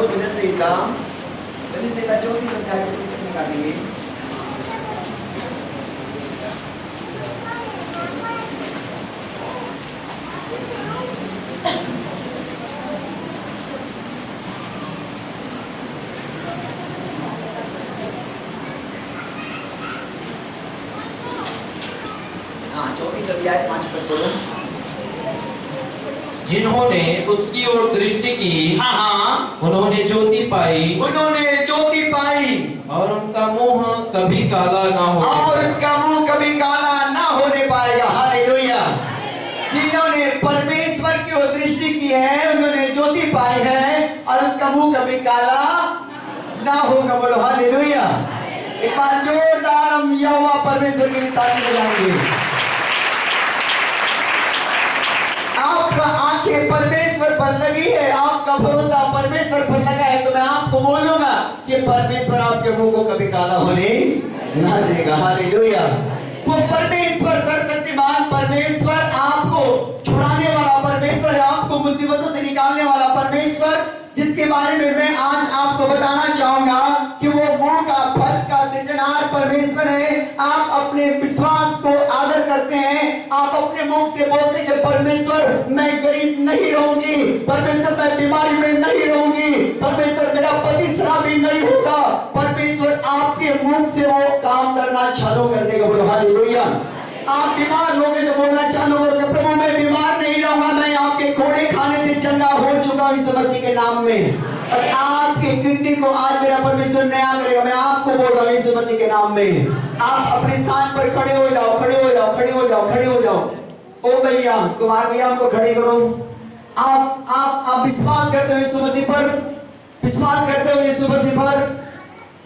पढ़ो बजस्ते का 34 अध्याय को पुस्तक निकालेंगे। हाँ 34 अध्याय 5 पद पढ़ो। जिन्होंने उसकी ओर दृष्टि की, हाँ हाँ, उन्होंने ज्योति पाई, उन्होंने ज्योति पाई और उनका मुंह कभी काला ना हो, और उसका मुंह कभी काला ना होने पाएगा। हालेलुया। जिन्होंने परमेश्वर की ओर दृष्टि की है, उन्होंने ज्योति पाई है और उसका मुंह कभी काला ना होगा। बोलो हालेलुया। एक बार जोरदार हम यहोवा परमेश्वर की तारीफ करेंगे। आपका आंखें परमेश्वर पर लगी है, आपका भरोसा परमेश्वर पर लगा है, तो मैं आपको बोलूंगा कि परमेश्वर आपके मुंह को कभी काला होने ना देगा। हालेलुया। वो परमेश्वर सर्वशक्तिमान परमेश्वर, आपको छुड़ाने वाला परमेश्वर है, आपको मुसीबतों से निकालने वाला परमेश्वर, जिसके बारे में मैं आज आपको बताना चाहूंगा कि वो मुंह का फल का सृजनहार परमेश्वर है। आप अपने विश्वास को आदर करते हैं, आप अपने मुंह से बोलते हैं कि परमेश्वर मैं गरीब नहीं रहूंगी, परमेश्वर मैं बीमारी में नहीं रहूंगी, परमेश्वर मेरा पति शराबी नहीं होगा। परमेश्वर आपके मुंह से वो काम करना चालू कर देगा। बोलो हालेलुया। आप बीमार लोगे तो बोलना चालू करोगे, प्रभु मैं बीमार नहीं रहूंगा, मैं आपके घोड़े खाने से चंगा हो चुका हूं यीशु मसीह के नाम में। और आपके किडनी को आज मेरा परमेश्वर नया करेगा। मैं आपको बोल रहा हूं यीशु मसीह के नाम में। आप अपने स्थान पर खड़े हो जाओ, खड़े हो जाओ, खड़े हो जाओ, खड़े हो जाओ। ओ भैया, कुमार भैया हमको खड़े करो। आप विश्वास करते हो यीशु मसीह पर, विश्वास करते हो यीशु मसीह पर,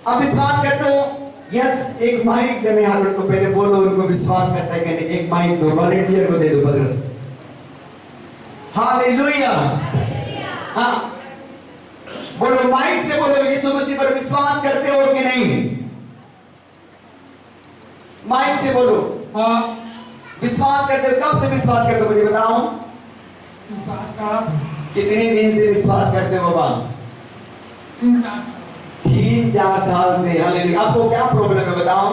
आप विश्वास करते हो। यस, एक माइक देने हाथ को पहले बोलो उनको विश्वास करता है कि नहीं। एक माइक दो, वॉलंटियर को दे दो पदरस। हालेलुया। हाँ बोलो, माइक से बोलो, यीशु मसीह पर विश्वास करते हो कि नहीं? माइक से बोलो। हाँ विश्वास करते हो। कब से विश्वास करते हो मुझे बताओ। विश्वास का कितने दिन से विश्वास करते हो बाबा? 3-4 साल से। हालेलुया। आपको क्या प्रॉब्लम है बताओ?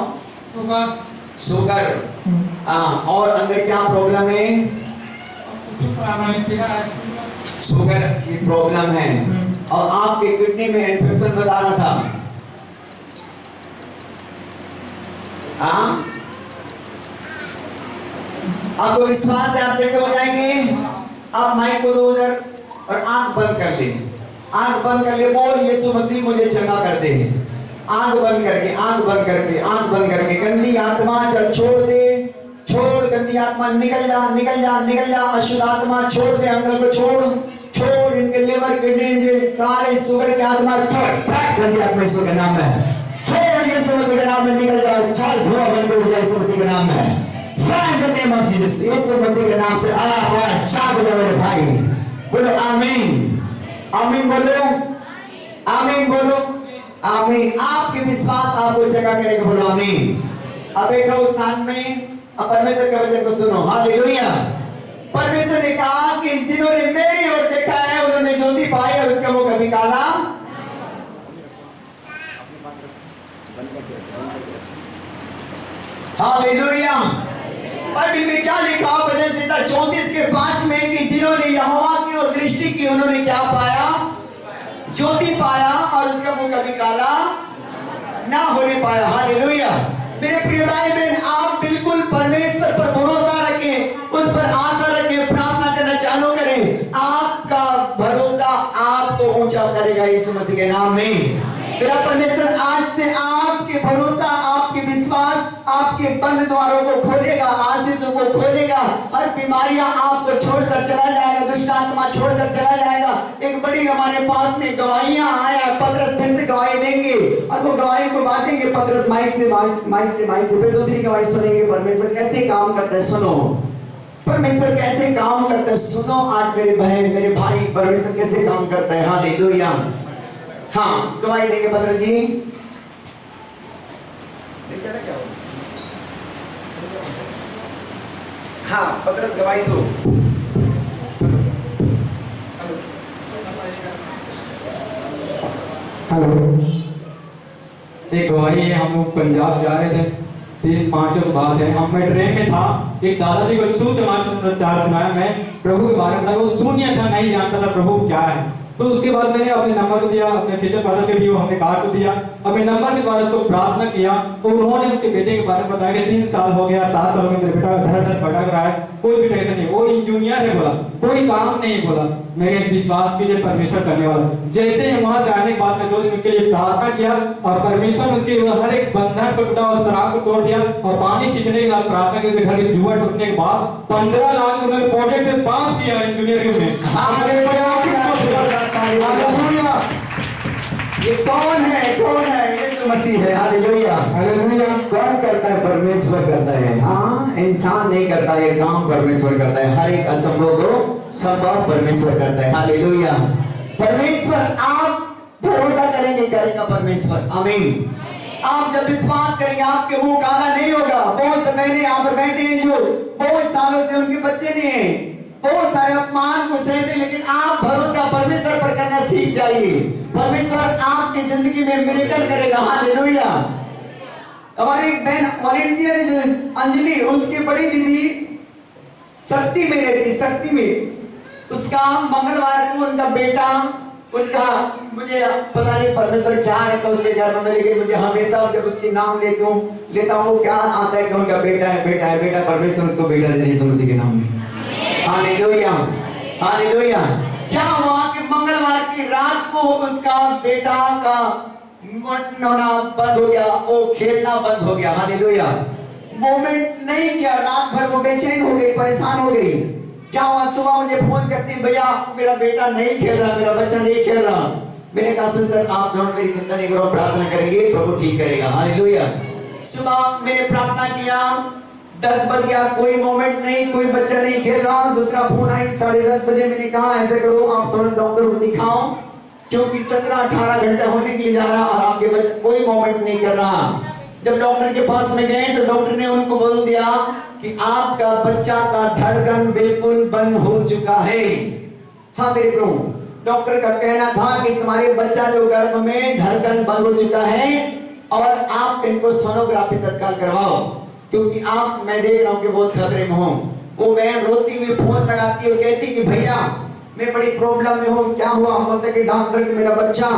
शुगर। हाँ, और अंदर क्या प्रॉब्लम है? शुगर की प्रॉब्लम है और आपके किडनी में इन्फेक्शन बता रहा था। हाँ, आपको विश्वास है आप चेक हो जाएंगे। आप माइक को दो उधर और आंख बंद कर ले। आंख बंद कर ले, बोल यीशु मसीह मुझे चंगा कर दे। आंख बंद करके, आंख बंद करके, आंख बंद करके। गंदी आत्मा चल छोड़ दे, छोड़। गंदी आत्मा निकल जा, निकल जा, निकल जा। अशुद्ध आत्मा छोड़ दे, अंकल को छोड़, छोड़। इनके लिवर किडनी इनके सारे शुगर के आत्मा छोड़। गंदी आत्मा यीशु के नाम में छोड़, यीशु मसीह के नाम में निकल जाओ। चल धुआं बंद हो जाए यीशु मसीह के नाम में। In the name of Jesus, यीशु मसीह के नाम से आवाज शांत हो जाओ मेरे भाई। बोलो आमीन, आमीन बोलो, आमीन बोलो, आमीन। आपके विश्वास आपको जगह करेगा। बोलो आमीन। अब एक स्थान में अब परमेश्वर के वचन को सुनो। हालेलुया। परमेश्वर ने कहा कि जिन्होंने मेरी ओर देखा है उन्होंने ज्योति पाई और उसका मुंह कभी काला। हालेलुया। बाइबल में क्या लिखा? भजन संहिता 34 के 5 में कि जिन्होंने यहोवा की ओर दृष्टि की उन्होंने क्या पाया? ज्योति पाया और उसका मुंह कभी काला ना होने पाया। हालेलुया। मेरे प्रिय भाई बहन, आप बिल्कुल परमेश्वर पर भरोसा रखें, उस पर आशा रखें, प्रार्थना करना चालू करें। आपका भरोसा आपको ऊंचा करेगा यीशु मसीह के नाम में। मेरा परमेश्वर आज से आपके भरोसा, आपके विश्वास, आपके बंद द्वारों को खोलेगा, आशीषों को खोलेगा। हर बीमारियां आपको छोड़कर चला जाएगा, दुष्ट आत्मा छोड़कर चला जाएगा। एक बड़ी हमारे पास में गवाहियां आया, पतरस फिर से गवाही देंगे और वो गवाही को बांटेंगे। पतरस माइक से फिर दूसरी गवाही सुनेंगे। परमेश्वर कैसे काम करता है सुनो, परमेश्वर कैसे काम करता है सुनो। आज मेरे बहन मेरे भाई, परमेश्वर कैसे काम करता है। हालेलुया। हाँ, गवाही देंगे पतरस जी। हाँ, पतरस गवाही दो। हेलो, एक गवाही है। हम लोग पंजाब जा रहे थे, 3-5 दिन बाद है। मैं ट्रेन में था, एक दादाजी को सुसमाचार सुनाया। मैं प्रभु के बारे में बताया, वो शून्य था, नहीं जानता था प्रभु क्या है। तो उसके बाद मैंने अपने नंबर को दिया, अपने फीचर ब्रदर के भी वो हमने कार्ड को दिया, अपने नंबर के द्वारा उसको प्रार्थना किया। तो उन्होंने उसके बेटे के बारे में बताया कि 3 साल हो गया, 7 साल में मेरे बेटा धर भटक रहा है, कोई भी टेंशन नहीं, वो इंजीनियर है बोला, कोई काम नहीं बोला। मेरे विश्वास कीजिए परमेश्वर करने वाला। जैसे ही वहां से आने के बाद में 2 दिन के लिए प्रार्थना किया और परमेश्वर ने उसके हर एक बंधन को टूटा और शराब को तोड़ दिया। और पानी सींचने के बाद प्रार्थना की, उसके घर के जुआ टूटने के बाद 15 लाख उन्होंने प्रोजेक्ट से पास किया इंजीनियरिंग में। हालेलुया। ये कौन है? कौन है? यीशु मसीह है। Hallelujah, hallelujah. कौन करता है? परमेश्वर करता है। हाँ, इंसान नहीं करता, ये काम परमेश्वर करता है। हर एक असंभव को संभव परमेश्वर करता है। हालेलुया। परमेश्वर, आप भरोसा करेंगे, करेगा परमेश्वर। आमीन। आप जब विश्वास करेंगे, आपके मुंह काला नहीं होगा। बहुत से महीने यहाँ पर बैठे हैं जो बहुत सालों से उनके बच्चे नहीं है, बहुत सारे अपमान को सहते, लेकिन आप भरोसा परमेश्वर पर करना सीख जाइए। परमेश्वर आपकी जिंदगी में मिरेकल करेगा। हालेलुया। हमारी बहन वॉलेंटियर है जो अंजलि, उसकी बड़ी दीदी शक्ति में रहती, शक्ति में। उसका मंगलवार को उनका बेटा, उनका मुझे पता नहीं परमेश्वर क्या है उसके घर में, लेकिन मुझे हमेशा जब उसके नाम लेता हूँ क्या आता है कि उनका बेटा है, बेटा है, बेटा। परमेश्वर उसको बेटा दे यीशु मसीह के नाम में। Hallelujah, hallelujah. क्या हुआ कि मंगलवार की रात को उसका बेटा का होना बंद हो गया, वो खेलना बंद हो गया। हालेलुया। मोमेंट नहीं किया, रात भर वो बेचैन हो गई, परेशान हो गई। क्या हुआ? सुबह मुझे फोन करती, भैया मेरा बेटा नहीं खेल रहा, मेरा बच्चा नहीं खेल रहा। मैंने कहा सिस्टर आप लोग मेरी चिंता नहीं करो, प्रार्थना करेंगे, प्रभु ठीक करेगा। हालेलुया। सुबह मैंने प्रार्थना किया, 10 बज गया, कोई मोमेंट नहीं, कोई बच्चा नहीं खेल रहा। दूसरा फोन आई 10:30 बजे। मैंने कहा ऐसे करो, आप थोड़ा डॉक्टर को दिखाओ, क्योंकि 17-18 घंटा होने के लिए जा रहा और आपके बच्चे कोई मोमेंट नहीं कर रहा। जब डॉक्टर के पास में गए तो डॉक्टर ने उनको बोल दिया कि आपका बच्चा का धड़कन बिल्कुल बंद हो चुका है। हाँ मेरे प्रभु, डॉक्टर का कहना था कि तुम्हारे बच्चा जो गर्भ में धड़कन बंद हो चुका है और आप इनको सोनोग्राफी तत्काल करवाओ, क्योंकि आप, मैं देख रहा हूँ कि बहुत खतरे में हो। वो बहन रोती हुई फोन लगाती है, कहती कि भैया मैं बड़ी प्रॉब्लम में हूँ। क्या हुआ? हम बोलते कि डॉक्टर कि मेरा बच्चा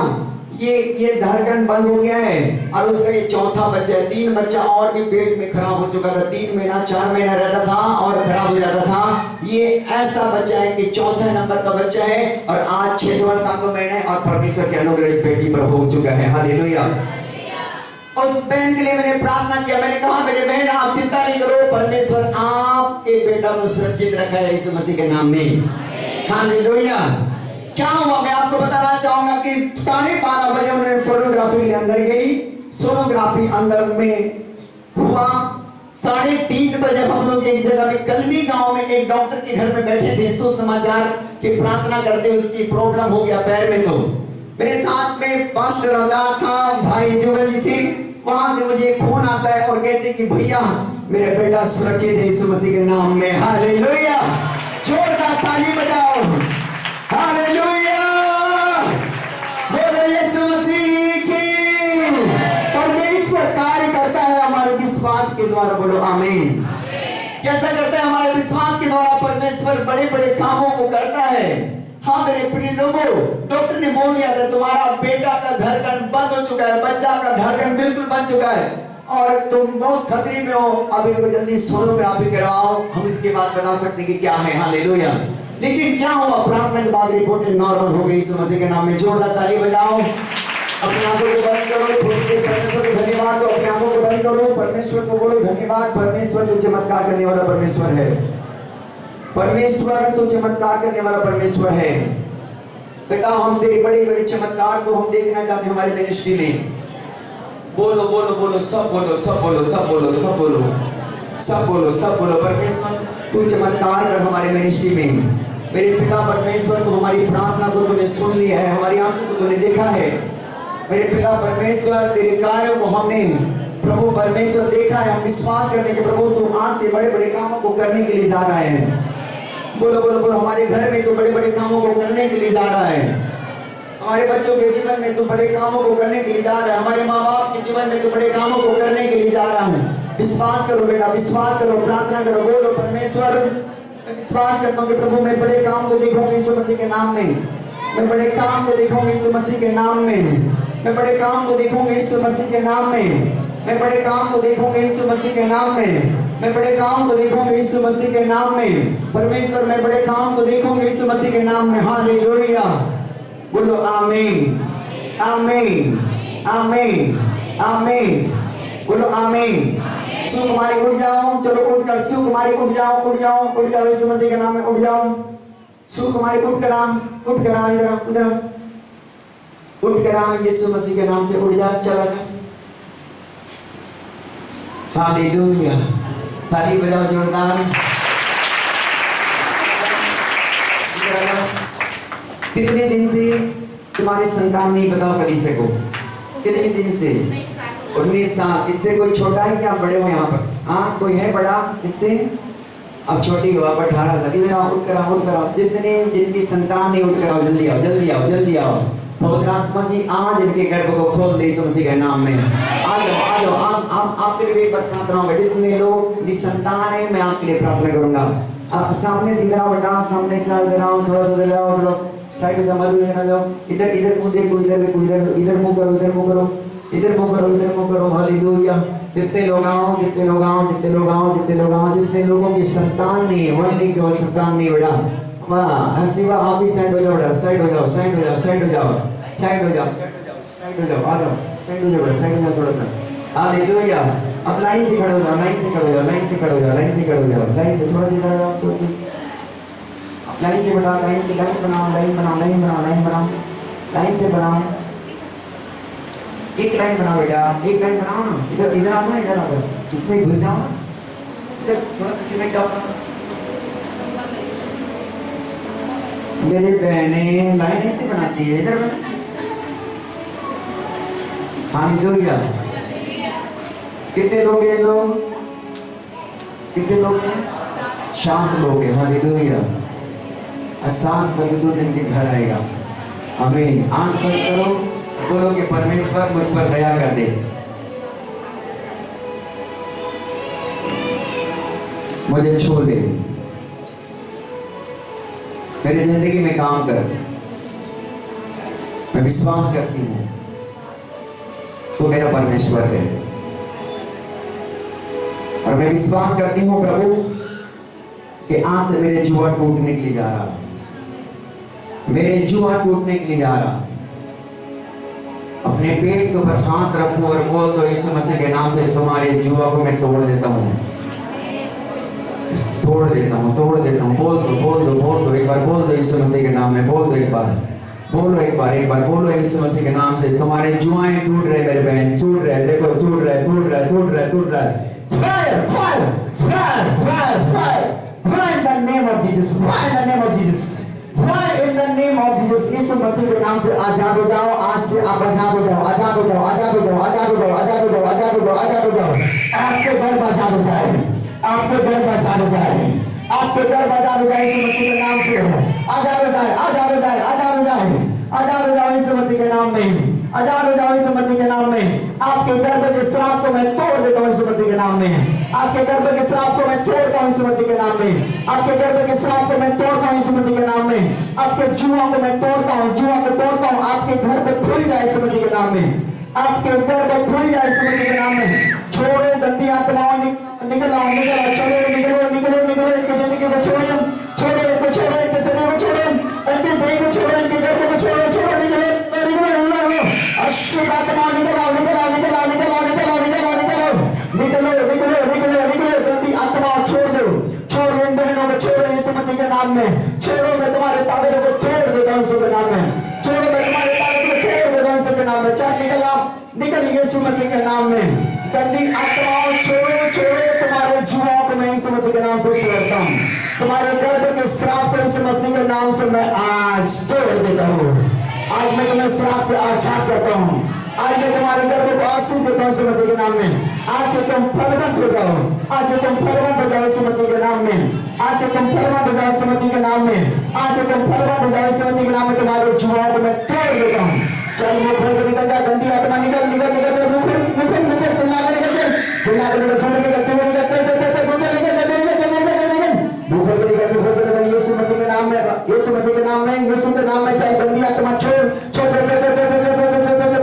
ये धड़कन बंद हो गया है और उसका ये चौथा बच्चा है। 3 बच्चा और भी पेट में खराब हो चुका था, 3 महीना 4 महीना रहता था और खराब हो जाता था। ये ऐसा बच्चा है कि चौथा नंबर का बच्चा है और आज 6वां 7वां महीना है और परमेश्वर के अनुग्रह इस बेटी पर हो चुका है। हालेलुया। उस बहन के लिए मैंने प्रार्थना किया। मैंने कहा मेरे बहन आप चिंता नहीं करो, परमेश्वर आपके बेटा को सुरक्षित रखा है यीशु मसीह के नाम में। हालेलुया। क्या हुआ मैं आपको बताना चाहूंगा कि 12:30 बजे उन्होंने सोनोग्राफी के अंदर गई। सोनोग्राफी अंदर में हुआ। 3:30 बजे हम लोग एक जगह में कलमी गांव में एक डॉक्टर के घर में बैठे थे, सुसमाचार की प्रार्थना करते। उसकी प्रॉब्लम हो गया पैर में। तो मेरे साथ में पास्टर अवतार था, भाई जुगल जी थे। वहां से मुझे फोन आता है और कहते कि भैया मेरा बेटा सुरक्षित है यीशु मसीह के नाम में। हालेलुया। जोरदार ताली बजाओ। हालेलुया। बोलो यीशु मसीह की। परमेश्वर कार्य करता है हमारे विश्वास के द्वारा। बोलो आमीन। कैसा करता है? हमारे विश्वास के द्वारा परमेश्वर बड़े बड़े कामों को करता है। हाँ मेरे प्रिय लोगों, डॉक्टर ने बोल दिया था तुम्हारा बेटा का धड़कन बंद हो चुका है, बच्चा का धड़कन बिल्कुल बंद चुका है और तुम बहुत खतरे में हो। अब इनको जल्दी सोनोग्राफी करवाओ, हम इसके बाद बता सकते हैं कि क्या है। हालेलुया। लेकिन क्या हुआ? प्रार्थना के बाद रिपोर्ट नॉर्मल हो गई यीशु मसीह के नाम में। जोरदार ताली बजाओ। अपने आंखों को बंद करो, थोड़ी देर परमेश्वर को धन्यवाद दो। अपने आंखों को बंद करो, परमेश्वर को बोलो धन्यवाद। परमेश्वर तो चमत्कार करने वाला परमेश्वर है। परमेश्वर तो चमत्कार करने वाला परमेश्वर है। बेटा हम तेरे बड़े बड़े चमत्कार को हम देखना चाहते हैं हमारे मिनिस्ट्री में। बोलो बोलो बोलो, सब बोलो, सब बोलो, सब बोलो, सब बोलो, सब बोलो, सब बोलो। परमेश्वर तू चमत्कार कर हमारे मिनिस्ट्री में। मेरे पिता परमेश्वर को हमारी प्रार्थना को तूने सुन लिया है, हमारी आंखों को तूने देखा है। मेरे पिता परमेश्वर तेरे कार्यों को हमने प्रभु परमेश्वर देखा है। हम विश्वास करने के प्रभु तू आज से बड़े बड़े कामों को करने के लिए जा रहा है। बोलो बोलो बोलो, हमारे घर में तो बड़े बड़े कामों को करने के लिए जा रहा है। हमारे बच्चों के जीवन में तू बड़े कामों को करने के लिए जा रहा है। हमारे माँ बाप के जीवन में तू बड़े कामों को करने के लिए जा रहा है। विश्वास करो बेटा, विश्वास करो, प्रार्थना करो, बोलो परमेश्वर मैं विश्वास करता हूँ कि प्रभु मैं बड़े काम को देखूंगा यीशु मसीह के नाम में। मैं बड़े काम को देखूंगा यीशु मसीह के नाम में। मैं बड़े काम को देखूंगा यीशु मसीह के नाम में। मैं बड़े काम को देखूंगा यीशु मसीह के नाम में। मैं बड़े काम को देखूंगा यीशु मसीह के नाम में। परमेश्वर मैं बड़े काम को देखूंगा यीशु मसीह के नाम में। हालेलुया, बोलो आमीन, आमीन, आमीन, आमीन, बोलो आमीन। शिव कुमारी उठ जाओ, चलो उठ कर, शिव कुमारी उठ जाओ, उठ जाओ, उठ जाओ यीशु मसीह के नाम में उठ जाओ। शिव कुमारी उठ कर आ, उठ कर आ, इधर उधर उठ कर आ, यीशु मसीह के नाम से उठ जा, चला जा। हालेलुया, ताली बजाओ जोरदार। कितने दिन से तुम्हारी संतान नहीं, बताओ कलीसिया को, कितने दिन से? 19 साल। इससे कोई छोटा है क्या? बड़े हो यहाँ पर? हाँ, कोई है बड़ा इससे? अब छोटी हो आप 18 साल। इधर आओ, उठ कर आओ, उठ कर आओ। जितने जिनकी संतान नहीं, उठ कर आओ, जल्दी आओ, जल्दी आओ, जल्दी आओ। पवित्र आत्मा जी आज इनके गर्भ को खोल दे यीशु मसीह के नाम में। आ जाओ, आ जाओ, आप आपके लिए एक बार प्रार्थना होगा। जितने लोग की संतान है मैं आपके लिए प्रार्थना करूंगा। आप सामने से इधर आओ बेटा, सामने से इधर आओ, थोड़ा सा इधर आओ, थोड़ा साइड में मत इधर आ जाओ। इधर इधर मुंह देखो, इधर देखो, इधर इधर मुंह करो, इधर मुंह करो, इधर मुंह करो, इधर मुंह करो। हालेलुया। जितने लोग आओ, जितने लोग आओ, जितने लोग आओ, जितने लोग आओ, जितने लोगों की संतान नहीं है, वन नहीं केवल संतान नहीं बेटा। वाह, हर शिवा आप भी साइड हो जाओ बेटा, साइड हो जाओ, साइड हो जाओ, साइड हो जाओ, साइड हो जाओ, साइड हो जाओ, आ जाओ, साइड हो जाओ बेटा, साइड हो जाओ थोड़ा सा। हालेलुया। अब लाइन से खड़े हो जाओ, लाइन से खड़े हो जाओ, लाइन से खड़े हो जाओ, लाइन से खड़े हो जाओ, लाइन से थोड़ा सा खड़े हो जाओ। लाइन से बेटा, लाइन से, लाइन बनाओ, लाइन बनाओ, लाइन बनाओ, लाइन बनाओ, लाइन से बनाओ। एक लाइन बनाओ बेटा, एक लाइन बनाओ ना। इधर इधर आओ ना, इधर आओ, इसमें घुस जाओ ना, इधर थोड़ा सा किसी जाओ। मेरे बहने लाइन ऐसे बनाती है, इधर बना। हालेलुया। कितने लोग हैं लोग? कितने लोग हैं? शांत लोग हैं। हालेलुया। सांस बंद 2 दिन के घर आएगा। आमीन। आंख बंद करो, बोलो कि परमेश्वर मुझ पर दया कर दे, मुझे छोड़ दे, मेरी जिंदगी में काम कर। मैं विश्वास करती हूँ तो मेरा परमेश्वर है, और मैं विश्वास करती हूँ प्रभु कि आज से मेरे जुआ टूटने के लिए जा रहा, मेरे जुआ टूटने के लिए जा रहा। अपने पेट के ऊपर हाथ रखो और बोल दो यीशु मसीह के नाम से तुम्हारे जुआ को मैं तोड़ देता हूँ, तोड़ देता हूँ, तोड़ देता हूँ। बोल दो, बोल दो, बोल दो, एक बार बोल दो यीशु मसीह के नाम में, बोल दो एक बार, बोलो एक बार, एक बार बोलो यीशु मसीह के नाम से। तुम्हारे जुआएं टूट रहे मेरे बहन, टूट रहे, देखो टूट रहे, टूट रहे, टूट रहे, टूट रहे। Fire, fire, fire, fire, fire, fire in the name of Jesus, fire in the name of Jesus, fire in the name of Jesus। यीशु मसीह के नाम से आजाद हो जाओ, आज से आप आजाद हो जाओ, आजाद हो जाओ, आजाद हो जाओ, आजाद हो जाओ, आजाद हो जाओ, आजाद हो जाओ, आजाद हो जाओ। आपके घर आजाद हो जाए, आपके घर आजाद हो जाए, आपके घर आजाद हो जाए यीशु मसीह के नाम से। आजाद हो जाए, आजाद हो जाए, आजाद हो जाए, आजाद हो जाओ यीशु मसीह के नाम में, आजाद हो जाओ यीशु मसीह के नाम में। आपके गर्भ के श्राप को मैं तोड़ देता हूँ यीशु मसीह के नाम में, आपके गर्भ के श्राप को मैं तोड़ता हूँ यीशु मसीह के नाम में, आपके गर्भ के श्राप को मैं तोड़ता हूँ यीशु मसीह के नाम में, आपके जुआ को मैं तोड़ता हूँ, जुआ को तोड़ता हूँ। आपके घर पे खुल जाए यीशु मसीह के नाम में, आपके घर पे खुल जाए यीशु मसीह के नाम में। छोड़ो गंदी आत्माओं, निकल आओ, निकल आओ, चलो निकलो, निकलो, निकलो, इनकी जिंदगी को छोड़ो, छोड़ो इसको, छोड़ो इनके शरीर को, छोड़ो इनके देह को, छोड़ो इनके गर्भ को, छोड़ो, छोड़ो, निकलो, अशुद्ध आत्मा निकल आओ, निकल आओ, निकल आओ, निकल आओ, निकल आओ, निकल आओ, निकल आओ, निकलो, निकलो, निकलो, निकलो, गंदी आत्मा छोड़ दो, छोड़ो इन बहनों को, छोड़ो यीशु मसीह के नाम में, छोड़ो, मैं तुम्हारे ताबे को तोड़ देता हूं यीशु के नाम में, छोड़ो, मैं तुम्हारे ताबे को तोड़ देता हूं यीशु के नाम में। चल निकल आओ, निकल यीशु मसीह के नाम में। गंदी आत्माओं छोड़ो, छोड़ो, तुम्हारे जुआओं को मैं यीशु मसीह के नाम से तोड़ता हूं, तुम्हारे गर्भ के श्राप को यीशु मसीह के नाम से मैं आज तोड़ देता हूं। आज मैं तुम्हें श्राप से आजाद करता हूँ, आज मैं तुम्हारे गर्भ को आशीष देता हूँ यीशु मसीह के नाम में। आज से तुम फलवंत हो जाओ, आज से तुम फलवंत हो जाओ यीशु मसीह के नाम में, आज से तुम फलवंत हो जाओ यीशु मसीह के नाम में, आज से तुम फलवंत हो जाओ यीशु मसीह के नाम में। तुम्हारे जुआओं को मैं तोड़ देता यीशु मसीह के नाम में, यीशु के नाम में चाहे गंदी आत्मा छोड़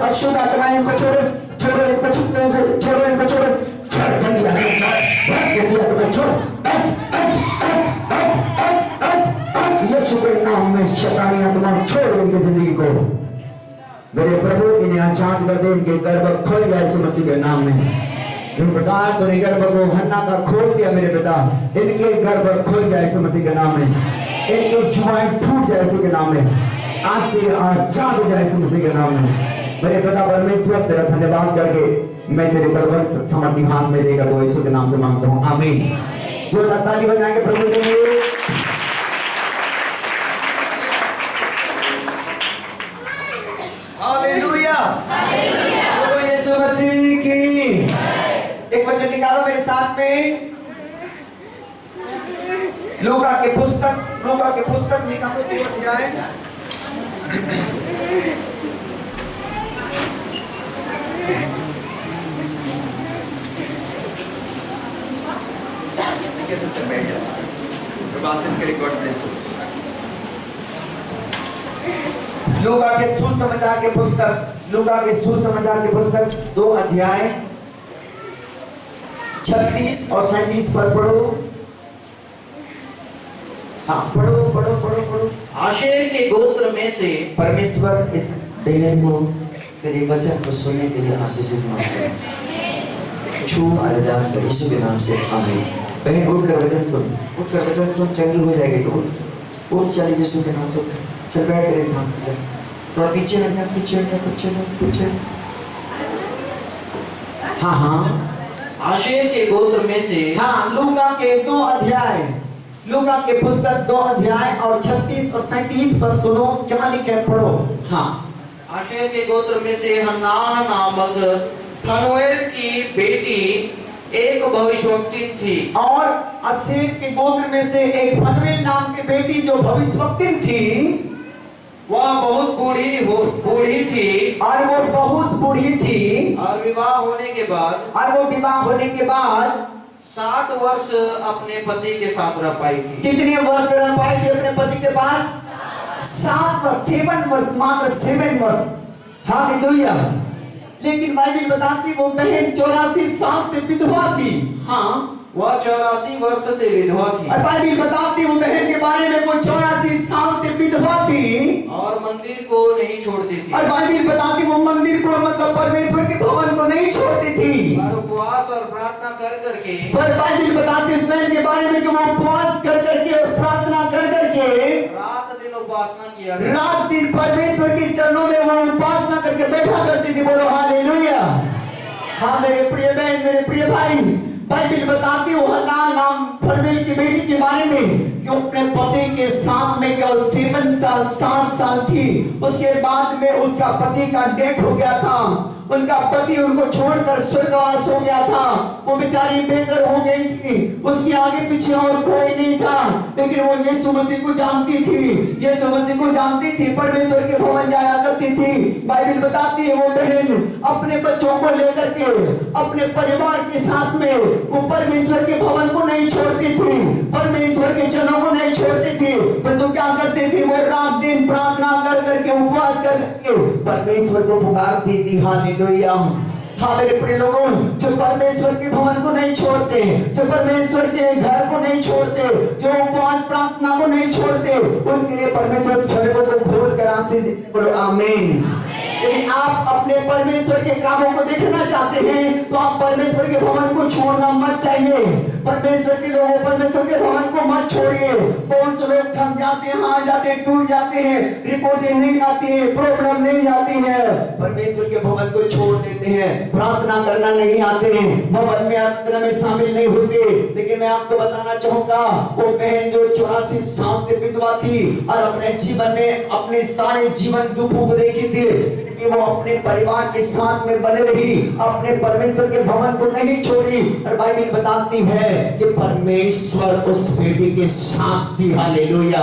अशुद्ध आत्माएं इनको छोड़ो, छोड़ो इनको, छोड़ो इनको, छोड़ो गंदी आत्मा छोड़। यीशु के नाम में शैतानी आत्मा छोड़ इनकी जिंदगी को। मेरे प्रभु इन्हें आजाद कर दे, इनके गर्भ खोल जाए यीशु मसीह के नाम में। इन प्रकार तो गर्भ को हन्ना का खोल दिया मेरे पिता, इनके गर्भ खोल जाए यीशु मसीह के नाम में, इनके जुबान फूट जाए यीशु के नाम में, आज से आजाद हो जाए यीशु मसीह के नाम में। मेरे पिता परमेश्वर तेरा धन्यवाद करके मैं तेरे बलवंत समर्थी हाथ में देगा तो यीशु के नाम से मांगता हूँ, आमीन। जो ताली बजाएंगे प्रभु के लिए। हालेलुया, प्रभु यीशु मसीह की। एक वचन निकालो मेरे साथ में, लूका के पुस्तक निकालो 3 अध्याय। लूका के सुसमाचार के पुस्तक 2 अध्याय 36 और 37 पर पढ़ो। हाँ पढ़ो। आशेर के गोत्र में से परमेश्वर इस बहन को तेरे वचन को सुनने के लिए आशीषित मांगते हैं, छू आजाद कर यीशु के नाम से, आमीन। बहन उठकर वचन सुन, चंगी हो जाएगी। तो उठ चल यीशु के नाम से, चल बैठ तेरे सामने, थोड़ा पीछे लग जा, पीछे। हाँ आशेर के गोत्र में से, हाँ लूका के पुस्तक 2 अध्याय और 36 और 37 पर सुनो क्या लिखे, पढ़ो। हाँ आशेर के गोत्र में से हन्ना नामक फनूएल की बेटी एक भविष्यवक्ती थी, और आशेर के गोत्र में से एक फनूएल नाम की बेटी जो भविष्यवक्ती थी, वह बहुत बूढ़ी थी, और वो बहुत बूढ़ी थी, और विवाह होने के बाद 7 वर्ष अपने पति के साथ रह पाई थी। कितने वर्ष रह पाई थी अपने पति के पास? 7 वर्ष, मात्र 7 वर्ष। हालेलुया। लेकिन बाइबल बताती वो बहन 84 साल से विधवा थी। हाँ वह 84 वर्ष से विधवा थी, और बाइबल बताती वो बहन के बारे में वो 84 साल से विधवा थी, और मंदिर को नहीं छोड़ती थी, और बाइबल बताती वो मंदिर को, मतलब परमेश्वर के भवन को नहीं छोड़ती थी, और उपवास और प्रार्थना कर करके, पर बाइबल बताती इस बहन के बारे में कि वो उपवास कर करके और प्रार्थना कर करके रात दिन उपासना किया, रात दिन परमेश्वर के चरणों में वो उपासना करके बैठा करती थी। बोलो हालेलुया। हाँ मेरे प्रिय बहन, मेरे प्रिय भाई, बाइबल बताती वो हन्ना नाम फनूएल की बेटी के बारे में कि अपने पति के साथ में केवल 7 साल थी। उसके बाद में उसका पति का डेथ हो गया था, उनका पति उनको छोड़कर स्वर्गवास हो गया था, वो बेचारी बेघर हो गई थी, उसके आगे पीछे और कोई नहीं था, लेकिन वो यीशु मसीह को जानती थी, परमेश्वर के भवन जाया करती थी। बाइबल बताती है वो बहन अपने बच्चों को लेकर के, अपने परिवार के साथ में वो परमेश्वर के भवन को नहीं छोड़ती थी, परमेश्वर के जनों को नहीं छोड़ती थी, परंतु क्या करती थी वो रात दिन प्रार्थना कर करके, उपवास कर करके परमेश्वर को पुकारती थी। हालेलुया। हाँ मेरे प्रिय लोगों, जो परमेश्वर के भवन को नहीं छोड़ते, जो परमेश्वर के घर को नहीं छोड़ते, जो उपवास प्रार्थना को नहीं छोड़ते, उनके लिए परमेश्वर स्वर्गों को खोल कर आशीष देते। बोलो आमीन। यदि आप अपने परमेश्वर के कामों को देखना चाहते हैं तो आप परमेश्वर के भवन को छोड़ना मत चाहिए, परमेश्वर के लोगों, परमेश्वर के भवन को मत छोड़िए। बहुत से लोग थक जाते हैं, हार जाते हैं, टूट जाते हैं, रिपोर्टें नहीं आती है, प्रॉब्लम नहीं आती है, परमेश्वर के भवन को छोड़ देते हैं, प्रार्थना करना नहीं आते हैं, भवन में आराधना में शामिल नहीं होते। लेकिन मैं आपको बताना चाहूंगा वो बहन जो 84 साल से विधवा थी और अपने जीवन में अपने सारे जीवन दुखों को देखी थी, कि वो अपने परिवार के साथ में बने रही, अपने परमेश्वर के भवन को नहीं छोड़ी, और बाइबल बताती है कि परमेश्वर उस बेटी के साथ थी। हालेलुया।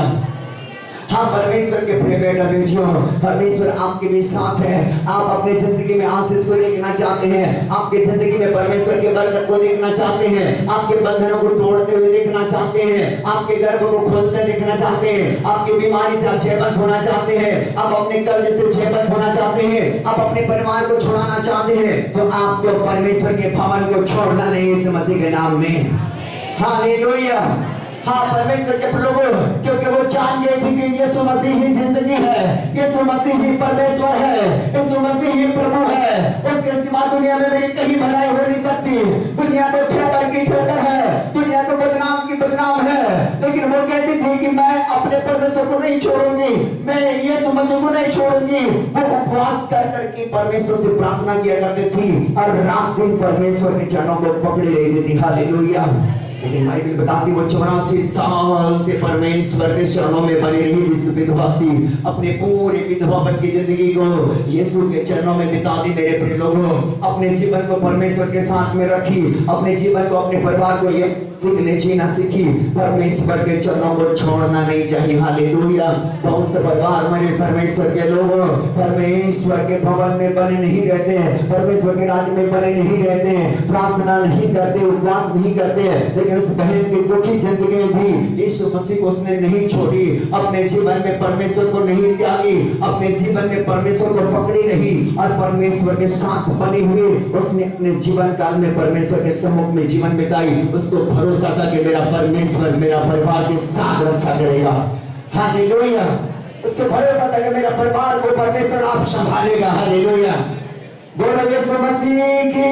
हाँ परमेश्वर के प्रिय बेटा बेटियों, परमेश्वर आपके भी साथ है। आप अपने जिंदगी में आशीष को देखना चाहते हैं, आपके जिंदगी में परमेश्वर के बरकत को देखना चाहते हैं, आपके बंधनों को तोड़ते हुए देखना चाहते हैं, आपके गर्भ को खोलते देखना चाहते हैं, आपकी बीमारी से आप जयवंत होना चाहते हैं, आप अपने कर्ज से जयवंत होना चाहते हैं, आप अपने परिवार को छुड़ाना चाहते हैं, तो आपको परमेश्वर के भवन को छोड़ना नहीं यीशु मसीह के नाम में। हालेलुया। हाँ परमेश्वर के लोगों, क्योंकि वो जान गए थे कि यीशु मसीह ही जिंदगी है, यीशु मसीह ही परमेश्वर है, यीशु मसीह ही प्रभु है। उसके सिवा दुनिया में मेरी कहीं भलाई हो नहीं सकती। दुनिया तो ठोकर की ठोकर है, दुनिया तो बदनाम की बदनाम है, लेकिन वो कहती थी कि मैं अपने परमेश्वर को नहीं छोड़ूंगी, मैं यीशु मसीह को नहीं छोड़ूंगी। वो उपवास कर करके परमेश्वर से प्रार्थना किया करती थी और रात दिन परमेश्वर के चरणों को पकड़े रहती थी। हालेलुया। लेकिन बाइबल बताती वो 84 साल से परमेश्वर के चरणों में बनी रही इस विधवा थी। अपने पूरे विधवापन की जिंदगी को यीशु के चरणों में बिता दी। मेरे प्रिय लोगों, अपने जीवन को परमेश्वर के साथ में रखी, अपने जीवन को अपने परिवार को ये सीखने जीना सीखी, परमेश्वर के चरणों को छोड़ना नहीं चाहिए। हालेलुया। बहुत से परिवार मेरे परमेश्वर के लोगों परमेश्वर के भवन में बने नहीं रहते हैं, परमेश्वर के राज्य में बने नहीं रहते हैं, प्रार्थना नहीं करते, उपवास नहीं करते हैं, लेकिन उस बहन की दुखी जिंदगी में भी यीशु मसीह को उसने नहीं छोड़ी, अपने जीवन में परमेश्वर को नहीं त्यागी, अपने जीवन में परमेश्वर को पकड़ी रही और परमेश्वर के साथ बनी हुई उसने अपने जीवन काल में परमेश्वर के सम्मुख में जीवन बिताई। उसको भरोसा था कि मेरा परमेश्वर मेरा परिवार के साथ रक्षा करेगा। हालेलुया। उसको भरोसा था कि मेरा परिवार को परमेश्वर आप संभालेगा। हालेलुया। बोलो यीशु मसीह की।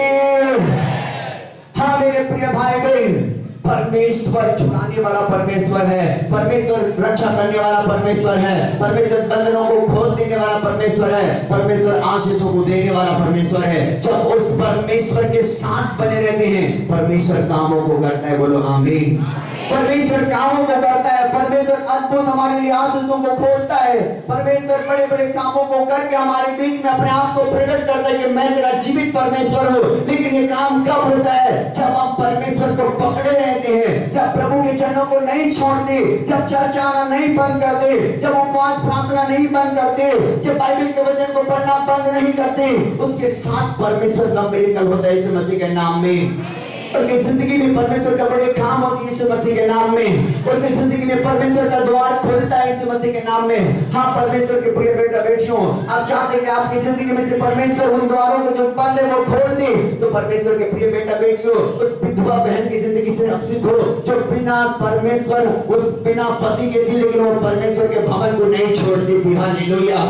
हाँ मेरे प्रिय भाई बहन, परमेश्वर छुड़ाने वाला परमेश्वर है, परमेश्वर रक्षा करने वाला परमेश्वर है, परमेश्वर बंधनों को खोल देने वाला परमेश्वर है, परमेश्वर आशीषों को देने वाला परमेश्वर है। जब उस परमेश्वर के साथ बने रहते हैं, परमेश्वर कामों को करता है। बोलो आमीन। परमेश्वर कामों को करता है, परमेश्वर अद्भुत हमारे लिए आशीषों को खोलता है, परमेश्वर बड़े बड़े कामों को करके हमारे बीच में अपने आप को प्रकट करता है कि मैं तेरा जीवित परमेश्वर हूँ। लेकिन ये काम कब होता है? जब हम परमेश्वर को पकड़े रहते हैं, जब प्रभु के चरणों को नहीं छोड़ते, जब चर्चा आना नहीं बंद करते, जब उपवास प्रार्थना नहीं बंद करते, जब बाइबल के वचन को पढ़ना बंद नहीं करते, उसके साथ परमेश्वर का मिरेकल होता है यीशु मसीह के नाम में। उनकी जिंदगी में परमेश्वर का बड़े काम होती है यीशु मसीह के नाम में। उनकी जिंदगी में परमेश्वर का द्वार खुलता है यीशु मसीह के नाम में। हाँ परमेश्वर के प्रिय बेटा बेटियों, आप चाहते हैं कि आपकी जिंदगी में से परमेश्वर उन द्वारों को जो बंद है वो खोल दे, तो परमेश्वर के प्रिय बेटा बेटियों, उस विधवा बहन की जिंदगी से रक्षित हो जो बिना परमेश्वर उस बिना पति के थी, लेकिन वो परमेश्वर के भवन को नहीं छोड़ती थी। हालेलुया।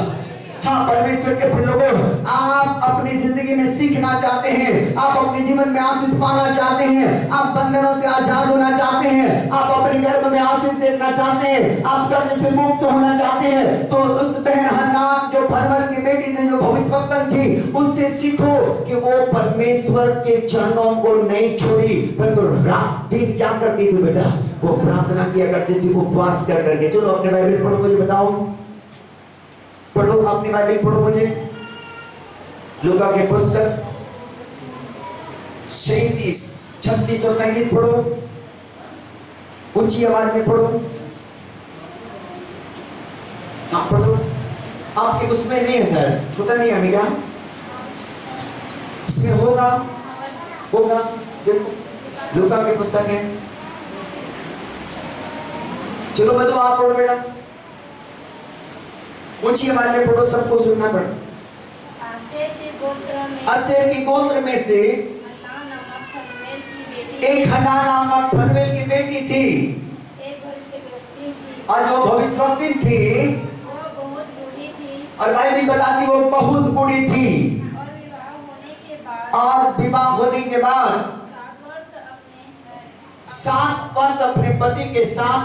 हाँ परमेश्वर के लोगों, आप अपनी जिंदगी में सीखना चाहते हैं, आप अपने जीवन में आशीष पाना चाहते हैं, आप बंधनों से आजाद होना चाहते हैं, आप अपने गर्भ में आशीष देखना चाहते हैं, आप कर्ज से मुक्त होना चाहते हैं, तो उस बहन हन्ना जो फरवर की बेटी थी, जो भविष्यवक्ता थी, उससे सीखो कि वो परमेश्वर के चरणों को नहीं छोड़ी, परंतु रात दिन क्या करती थी बेटा? वो प्रार्थना किया करती थी, उपवास कर करके। चलो अपने बाइबल पढ़ो, मुझे बताओ, पढ़ो अपनी बाइबल पढ़ो मुझे। लूका के पुस्तक 37, 36 और 39 पढ़ो, ऊंची आवाज में पढ़ो। आप पढ़ो, आपके उसमें नहीं है सर, छोटा नहीं है क्या? इसमें होगा, होगा। देखो लूका की पुस्तक है, चलो बताओ, आप पढ़ो बेटा, ऊंची आवाज में पढ़ो, सबको सुनना पड़े। आसेर के गोत्र में से एक हन्ना नामक फनूएल की बेटी थी, और वो भविष्यवक्ता थी, और बाइबल बताती वो बहुत बूढ़ी थी, और विवाह होने के बाद 7 वर्ष अपने पति के साथ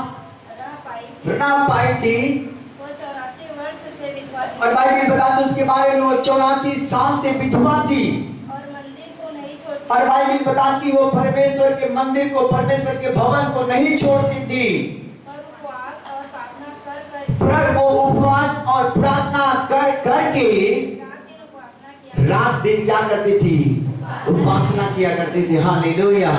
रह पाई थी। और बाइबल बताती उसके बारे में वो 84 साल से विधवा थी, और बाइबल बताती वो परमेश्वर के मंदिर को, परमेश्वर के भवन को नहीं छोड़ती थी, पर वो उपवास और प्रार्थना कर करके रात दिन क्या करती थी? उपासना किया करती थी। हालेलुया।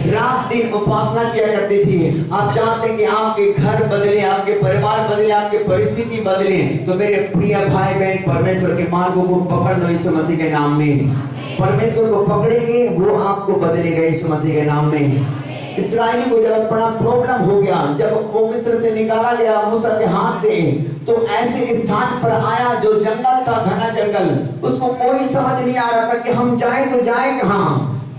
रात दिन उपासना किया करती थी। आप जानते हैं कि आपके घर बदले, आपके परिवार बदले, आपके परिस्थिति बदले, तो मेरे प्रिय भाई बहन परमेश्वर के मार्गों को पकड़ लो यीशु मसीह के नाम में। परमेश्वर को पकड़ेंगे, वो आपको बदलेगा यीशु मसीह के नाम में। इस्राएली को जब बड़ा प्रॉब्लम हो गया, जब वो मिस्र से निकाला गया मूसा के हाथ से, तो ऐसे स्थान पर आया जो जंगल था, घना जंगल। उसको कोई समझ नहीं आ रहा था कि हम जाएं तो जाएं कहां।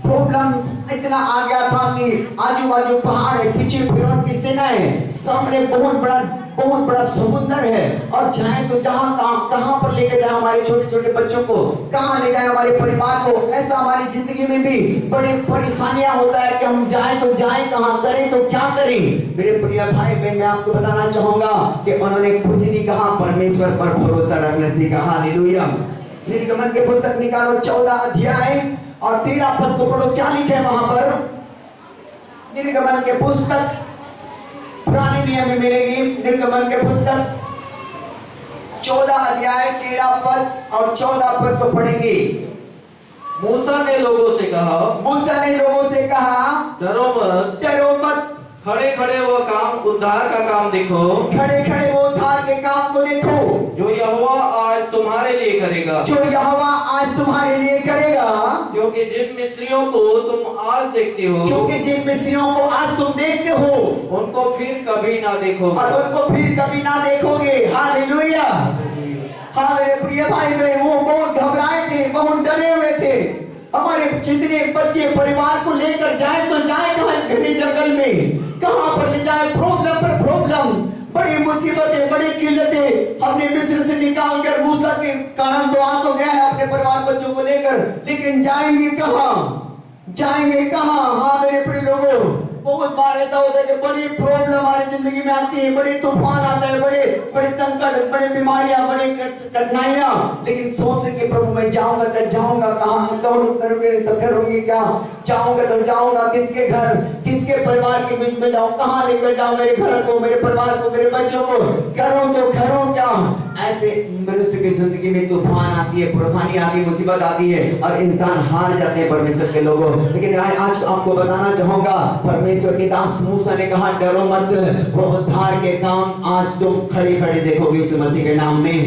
प्रॉब्लम इतना आ गया था कि आजू बाजू पहाड़ है, पीछे फिरौन की सेना है, सामने बहुत बड़ा समुद्र है, और जाए तो कहां पर लेके जाए हमारे छोटे छोटे बच्चों को, कहां ले जाए हमारे परिवार को। ऐसा हमारी जिंदगी में भी बड़ी परेशानियां होता है कि हम जाए तो जाए कहां, करें तो क्या करें। मेरे प्रिय भाई बहन, मैं आपको बताना चाहूंगा कि उन्होंने कुछ नहीं कहा, परमेश्वर पर भरोसा रखना सीखा। हालेलुया। निर्गमन के पुस्तक निकालो 14 अध्याय और 13 पद को पढ़ो, क्या लिखे है वहां पर। निर्गमन के पुस्तक, पुराने नियम में मिलेगी, निर्गमन के पुस्तक 14 अध्याय 13 पद और 14 पद को पढ़ेंगे। मूसा ने लोगों से कहा, मूसा ने लोगों से कहा, डरो मत, डरो मत, खड़े खड़े वो काम, उद्धार का काम देखो, खड़े खड़े वो उद्धार के काम को देखो, जो यहोवा आज तुम्हारे लिए करेगा, जो यहोवा आज तुम्हारे लिए करेगा। क्योंकि जिन मिस्रियों को तुम आज देखते हो, क्योंकि जिन मिस्रियों को आज तुम देखते हो, उनको फिर कभी ना देखोगे, और उनको फिर कभी ना देखोगे। हालेलुया। हाँ मेरे प्रिय भाई बहन, वो बहुत घबराए थे, बहुत डरे हुए थे। हमारे जितने बच्चे परिवार को लेकर जाए तो जाए कहां, इस घने जंगल में कहां पर ले जाए। प्रॉब्लम पर प्रॉब्लम, बड़ी मुसीबतें, बड़ी किल्लतें। हमने मिस्र से निकाल कर मूसा के कारण तो आ तो गया है अपने परिवार बच्चों को लेकर, लेकिन जाएंगे कहां, जाएंगे कहां। हाँ मेरे प्रिय लोगों, बहुत बार ऐसा होता है कि बड़ी प्रॉब्लम हमारी जिंदगी में आती है, बड़े तूफान आते हैं, बड़े संकट, बड़ी बीमारियां, बड़ी कठिनाइयां, लेकिन सोचते कि प्रभु मैं जाऊंगा तो जाऊंगा कहां, करोगे तो करूंगी क्या, जाऊंगा तो जाऊंगा किसके घर, किसके परिवार के बीच में जाऊं, कहां लेकर जाऊं मेरे घर को, मेरे परिवार को, मेरे बच्चों को, करूं तो करूं क्या। ऐसे मनुष्य की जिंदगी में तूफान आती है, परेशानी आती है, मुसीबत आती है, और इंसान हार जाते हैं परमेश्वर के लोगों। लेकिन आज आपको बताना चाहूंगा, परमेश्वर के दास मूसा ने कहा डरो मत, वो उद्धार के काम आज तुम खड़े खड़े देखोगे यीशु मसीह के नाम में।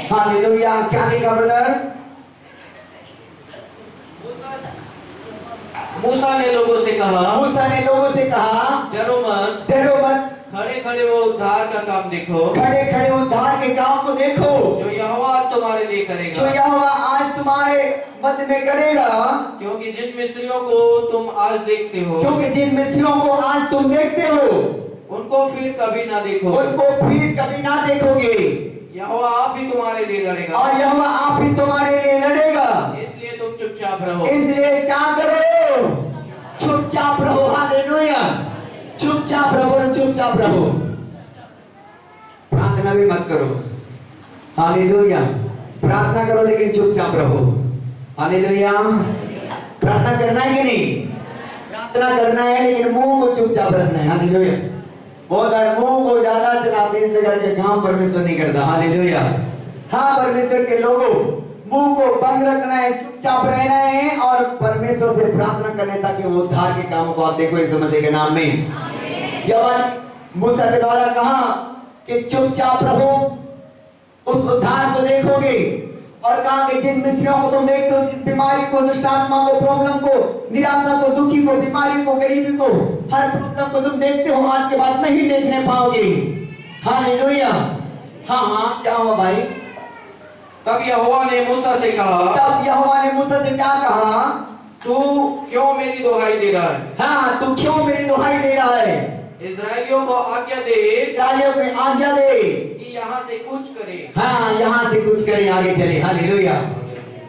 हालेलुया। क्या लिखा ब्रदर। मूसा ने लोगों से कहा, मूसा ने लोगों से कहा, डरो मत, डरो मत, खड़े खड़े वो उद्धार का काम देखो, खड़े खड़े उद्धार के काम को देखो, जो यहोवा तुम्हारे लिए करेगा, जो यहोवा आज तुम्हारे मध्य में करेगा। क्योंकि जिन मिस्रियों को तुम आज देखते हो, क्योंकि जिन मिस्रियों को आज तुम देखते हो, उनको फिर कभी ना देखोगे, उनको फिर कभी ना देखोगे। यहोवा आप ही तुम्हारे लिए लड़ेगा, और यहोवा आप ही तुम्हारे लिए लड़ेगा। इसलिए तुम चुपचाप रहो। इसलिए क्या करो, चुपचाप रहो। हालेलुया। चुपचाप रहो, चुपचाप रहो, प्रार्थना भी मत करो। हालेलुया। प्रार्थना करो लेकिन चुपचाप रहो। हालेलुया। प्रार्थना करना है कि नहीं, प्रार्थना करना है लेकिन मुंह को चुपचाप रखना है। हालेलुया। बहुत बार मुंह को ज्यादा चलाते हैं, इसलिए करके काम परमेश्वर नहीं करता। हालेलुया। हाँ परमेश्वर के लोगों, मुंह को बंद रखना है, चुपचाप रहना है और परमेश्वर से प्रार्थना करने ताकि वो उद्धार के कामों को आप देखो यीशु मसीह के नाम में। जब मूसा के द्वारा कहा कि चुपचाप रहो, उस उद्धार को देखोगे, और कहा कि जिन मिस्रियों को तुम देखते हो, जिस बीमारी को, दुष्ट आत्मा को, प्रॉब्लम को, निराशा को, दुखी को, बीमारी को, गरीबी को, हर प्रॉब्लम को तुम देखते हो, आज के बाद नहीं देखने पाओगे। हालेलुया। हाँ क्या हुआ भाई। तब यहोवा ने मूसा से कहा, तब यहोवा ने मूसा से क्या कहा, तू क्यों मेरी दुहाई दे रहा है, हाँ तू क्यों मेरी दुहाई दे रहा है, इस्राएलियों को आज्ञा दे, इस्राएलियों को आज्ञा दे कि यहाँ से कुछ करे, हाँ यहाँ से कुछ करें, आगे चले। हालेलुया।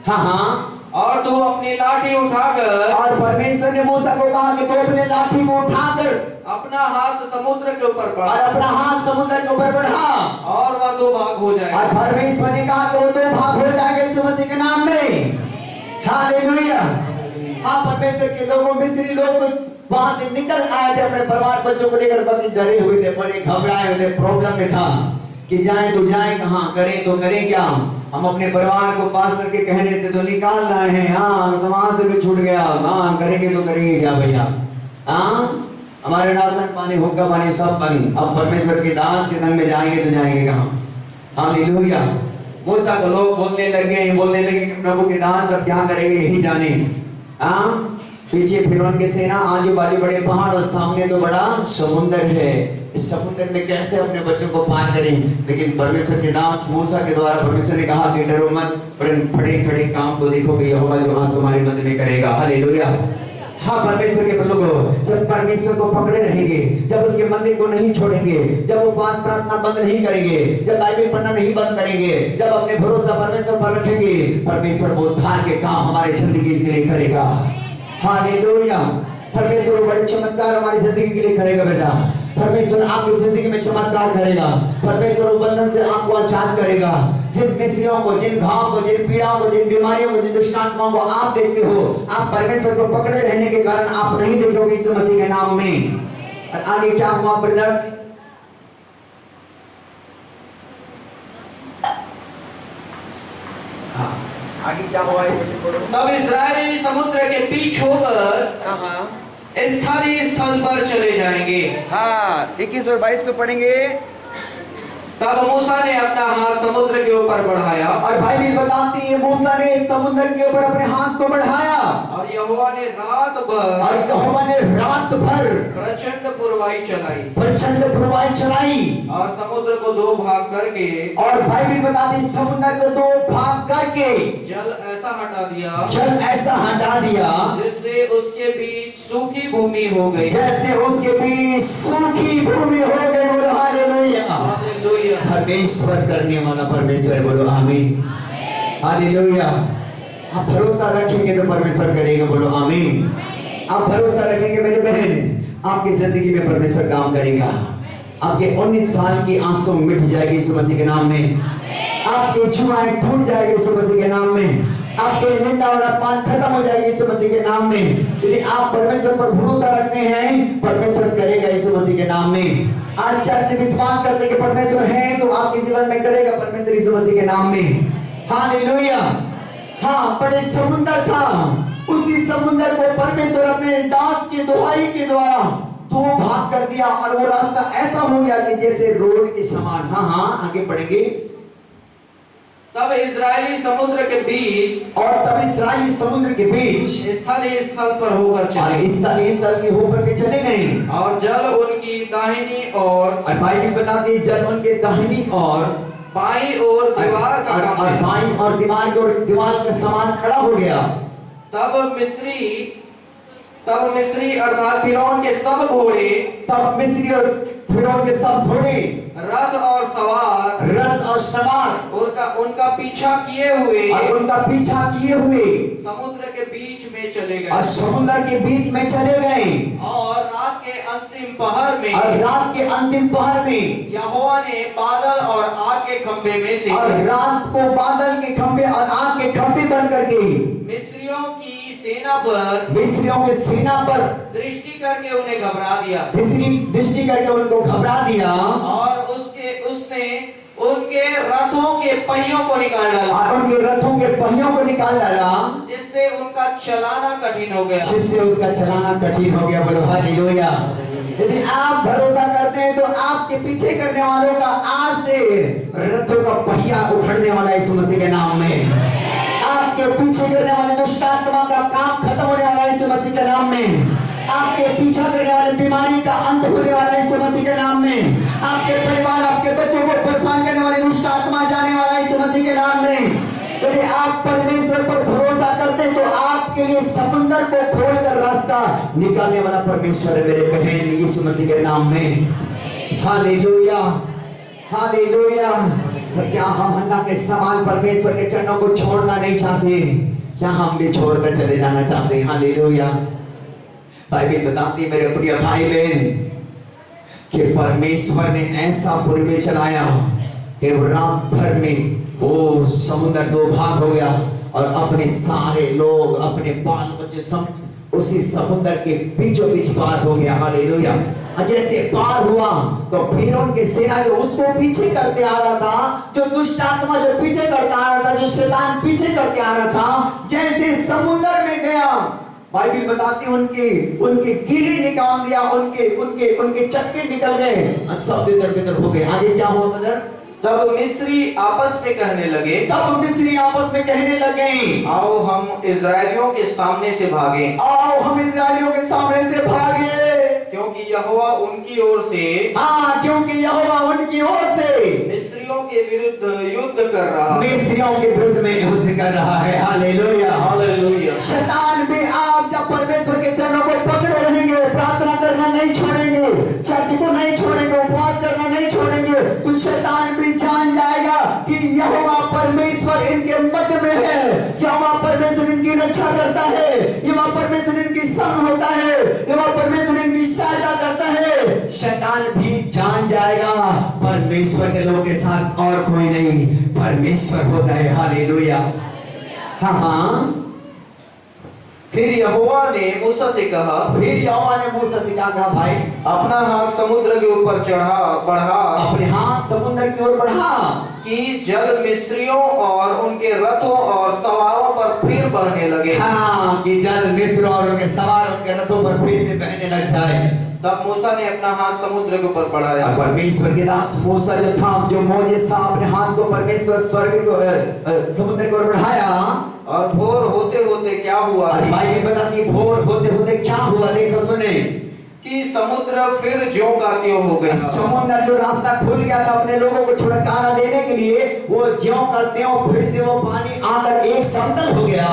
हाँ हाँ। और तू अपनी लाठी उठाकर, और परमेश्वर ने मूसा को कहा कि तू अपने लाठी को उठाकर अपना हाथ समुद्र के ऊपर और बढ़ा, अपना हाथ समुद्र के ऊपर बढ़ा, और वह दो भाग हो जाए। और परमेश्वर ने कहा कि वो दो भाग हो जाएगा यीशु मसीह के नाम में। हालेलुया। हाँ परमेश्वर के लोगों, मिस्री लोग वहां से निकल आए थे अपने परिवार बच्चों को लेकर, बड़ी डरे हुए थे, बड़े घबराए हुए, प्रॉब्लम में था कि जाए तो जाए कहां, करें तो करें क्या। हम अपने परिवार को पास्टर के कहने से तो निकाल रहे हैं, हाँ समाज से भी छूट गया, हाँ करेंगे तो करेंगे क्या भैया। हाँ, हमारे राशन पानी हुक्का पानी सब बंद। अब परमेश्वर के दास के संग में जाएंगे तो जाएंगे कहाँ? हालेलुया। मूसा को लोग बोलने लगे कि प्रभु के दास अब क्या करेंगे यही जाने। हाँ, पीछे फिरौन की सेना, आजू बाजू बड़े पहाड़ और सामने तो बड़ा समुद्र है। इस समुद्र में कैसे अपने बच्चों को पार करें? लेकिन परमेश्वर के दास मूसा के द्वारा परमेश्वर ने कहा कि डरो मत, पर इन खड़े खड़े काम को देखो कि यहोवा जो आज तुम्हारे मध्य में करेगा। हालेलुया। हाँ, परमेश्वर के लोगों, जब परमेश्वर को पकड़े रहेंगे, जब उसके मंदिर को नहीं छोड़ेंगे, जब उपवास प्रार्थना बंद नहीं करेंगे, जब बाइबल पढ़ना नहीं बंद करेंगे, जब अपने भरोसा परमेश्वर पर रखेंगे, परमेश्वर वो उद्धार के काम हमारे जिंदगी के लिए करेगा। हालेलुया। परमेश्वर बड़े चमत्कार हमारी जिंदगी के लिए करेगा बेटा। परमेश्वर आपकी जिंदगी में चमत्कार करेगा। परमेश्वर बंधन से आपको आजाद करेगा। जिन मिस्रियों को, जिन घाव को, जिन पीड़ाओं को, जिन बीमारियों को, जिन दुष्टात्माओं को आप देखते हो, आप परमेश्वर को पकड़े रहने के कारण आप नहीं देखोगे यीशु मसीह के नाम में। और आगे क्या हुआ ब्रदर? आगे क्या हुआ? तब इस्राएली समुद्र के बीच होकर स्थानीय स्थल पर चले जाएंगे। हाँ, 21 और 22 को पढ़ेंगे। तब मूसा ने अपना हाथ समुद्र के ऊपर बढ़ाया, और बाइबल बताती है मूसा ने समुद्र के ऊपर अपने हाथ को बढ़ाया, और यहोवा ने रात भर प्रचंड पुरवाई चलाई, और समुद्र को दो भाग करके, और बाइबल बताती है समुद्र को दो भाग करके जल ऐसा हटा दिया जिससे उसके बीच सूखी भूमि हो गई। हालेलुया। परमेश्वर करने वाला परमेश्वर, बोलो आमीन। हालेलुया। आप भरोसा रखेंगे तो परमेश्वर करेगा, बोलो आमीन। आप भरोसा रखेंगे मेरे बहन, आपकी जिंदगी में परमेश्वर काम करेगा। आपके 19 साल की आंसू मिट जाएगी यीशु मसीह के नाम में। आपके जुआएं टूट जाएगी यीशु मसीह के नाम में। आपके निंदा और अपमान खत्म हो जाएगी यीशु मसीह के नाम में। यदि आप परमेश्वर पर भरोसा रखते हैं, परमेश्वर करेगा यीशु मसीह के नाम में। आज चर्च विश्वास करते कि परमेश्वर है, तो आपके जीवन में करेगा परमेश्वर यीशु मसीह के नाम में। हालेलुया। हाँ, बड़े समुद्र था, उसी समुद्र को परमेश्वर अपने दास की दुहाई के द्वारा दो भाग कर दिया, और वो रास्ता ऐसा हो गया कि जैसे रोड के समान। हाँ, आगे बढ़ेंगे। तब इस्राएली समुद्र के बीच, और तब इस्राएली समुद्र के बीच स्थलीय स्थल पर होकर चले, स्थलीय स्थल के होकर के चले गए, और जल उनकी दाहिनी और बाइबल बताती है जल उनके दाहिनी और बाईं ओर दीवार का और बाईं और दीवार के समान खड़ा हो गया। तब मिस्री अर्थात फिरौन के सब घोड़े, रथ और सवार उनका पीछा किए हुए समुद्र के बीच में चले गए, और समुद्र के बीच में चले गए। और रात के अंतिम पहर में यहोवा ने बादल और आग के खंभे में से, और रात को बादल के खंभे और आग के खंभे बन करके मिस्रियों की सेना पर दृष्टि करके उन्हें घबरा दिया, और उसने उनके रथों के पहियों को निकाल डाला, जिससे उनका चलाना कठिन हो गया। बोलो हालेलुया। यदि आप भरोसा करते हैं तो आपके पीछे करने वालों का आज से रथों का पहिया उखड़ने वाला यीशु मसीह के नाम में। आपके पीछे करने वाले दुष्ट आत्मा का काम खत्म होने वाला यीशु मसीह के नाम में। आपके पीछा करने वाले बीमारी का अंत होने वाला यीशु मसीह के नाम में। आपके परिवार, आपके बच्चों को परेशान करने वाली दुष्ट आत्मा जाने वाला यीशु मसीह के नाम में। यदि आप परमेश्वर पर भरोसा करते हैं तो आपके लिए समुद्र को खोलकर रास्ता निकालने वाला परमेश्वर है मेरे बहन, यीशु मसीह के नाम में। Hallelujah, hallelujah. क्या हम हन्ना के समान परमेश्वर के चरणों को छोड़ना नहीं चाहते? क्या हम भी छोड़कर चले जाना चाहते हैं? हालेलुया। बाइबल बताती है मेरे प्रिय भाई बहन कि परमेश्वर ने ऐसा पूर्वे चलाया कि रात भर में वो समुद्र दो भाग हो गया, और अपने सारे लोग, अपने बाल बच्चे सब उसी समुद्र के बीचों बीच पार हो गया। हालेलुया। जैसे पार हुआ तो फिरौन की सेना जो उसको पीछे करते आ रहा था, जो दुष्ट आत्मा जो पीछे करता आ रहा था, जो शैतान पीछे करके आ रहा था, जैसे समुद्र में गया बाइबल बताती है उनके उनके कीड़े निकाल दिया, उनके उनके उनके चक्के निकल गए, सब तितर बितर हो गए। आगे क्या हुआ मदर? तब मिस्री आपस में कहने लगे, तब मिस्री आपस में कहने लगे, आओ हम इजरायलियों के सामने से भागे, आओ हम इस्राएलियों के सामने से भागे, क्योंकि यहोवा उनकी ओर से, हाँ क्योंकि यहोवा उनकी ओर से मिस्रियों के विरुद्ध युद्ध कर रहा है। मिस्रियों के विरुद्ध में युद्ध कर रहा है। Hallelujah, hallelujah. शैतान भी आप जब परमेश्वर के चरणों को पकड़े रहेंगे, प्रार्थना करना नहीं छोड़ेंगे, चर्च को नहीं छोड़ेंगे, उपवास करना नहीं छोड़ेंगे, तो शैतान भी जान जाएगा कि यहोवा परमेश्वर इनके मध्य में है, यहोवा परमेश्वर इनकी रक्षा करता है, यहोवा परमेश्वर इनकी संग होता है, यहोवा परमेश्वर इनकी सहायता करता है। शैतान भी जान जाएगा परमेश्वर के लोगों के साथ और कोई नहीं, परमेश्वर होता है। हालेलुया। हाँ हाँ। फिर यहोवा ने मूसा से कहा, फिर यहोवा ने मूसा से कहा, भाई अपना हाथ समुद्र के ऊपर बढ़ा, अपने हाथ समुद्र की ओर बढ़ा, कि जल मिस्रियों और उनके रथों और सवारों पर फिर बहने लगे। हाँ कि जल मिस्र और उनके सवार उनके रथों पर फिर से बहने लग जाए। तब मूसा ने अपना हाथ समुद्र के ऊपर बढ़ाया, और परमेश्वर के दास मूसा जो था, जो मोजेस था, अपने हाथ को परमेश्वर स्वर्ग को समुद्र की ओर बढ़ाया। और भोर होते होते क्या हुआ और बाइबल बताती है भोर होते होते क्या हुआ, देखो सुने, कि समुद्र फिर ज्यों का त्यों हो गया। समुद्र जो रास्ता खुल गया था अपने लोगों को छुटकारा देने के लिए, वो ज्यों का त्यों फिर से वो पानी आकर एक समतल हो गया,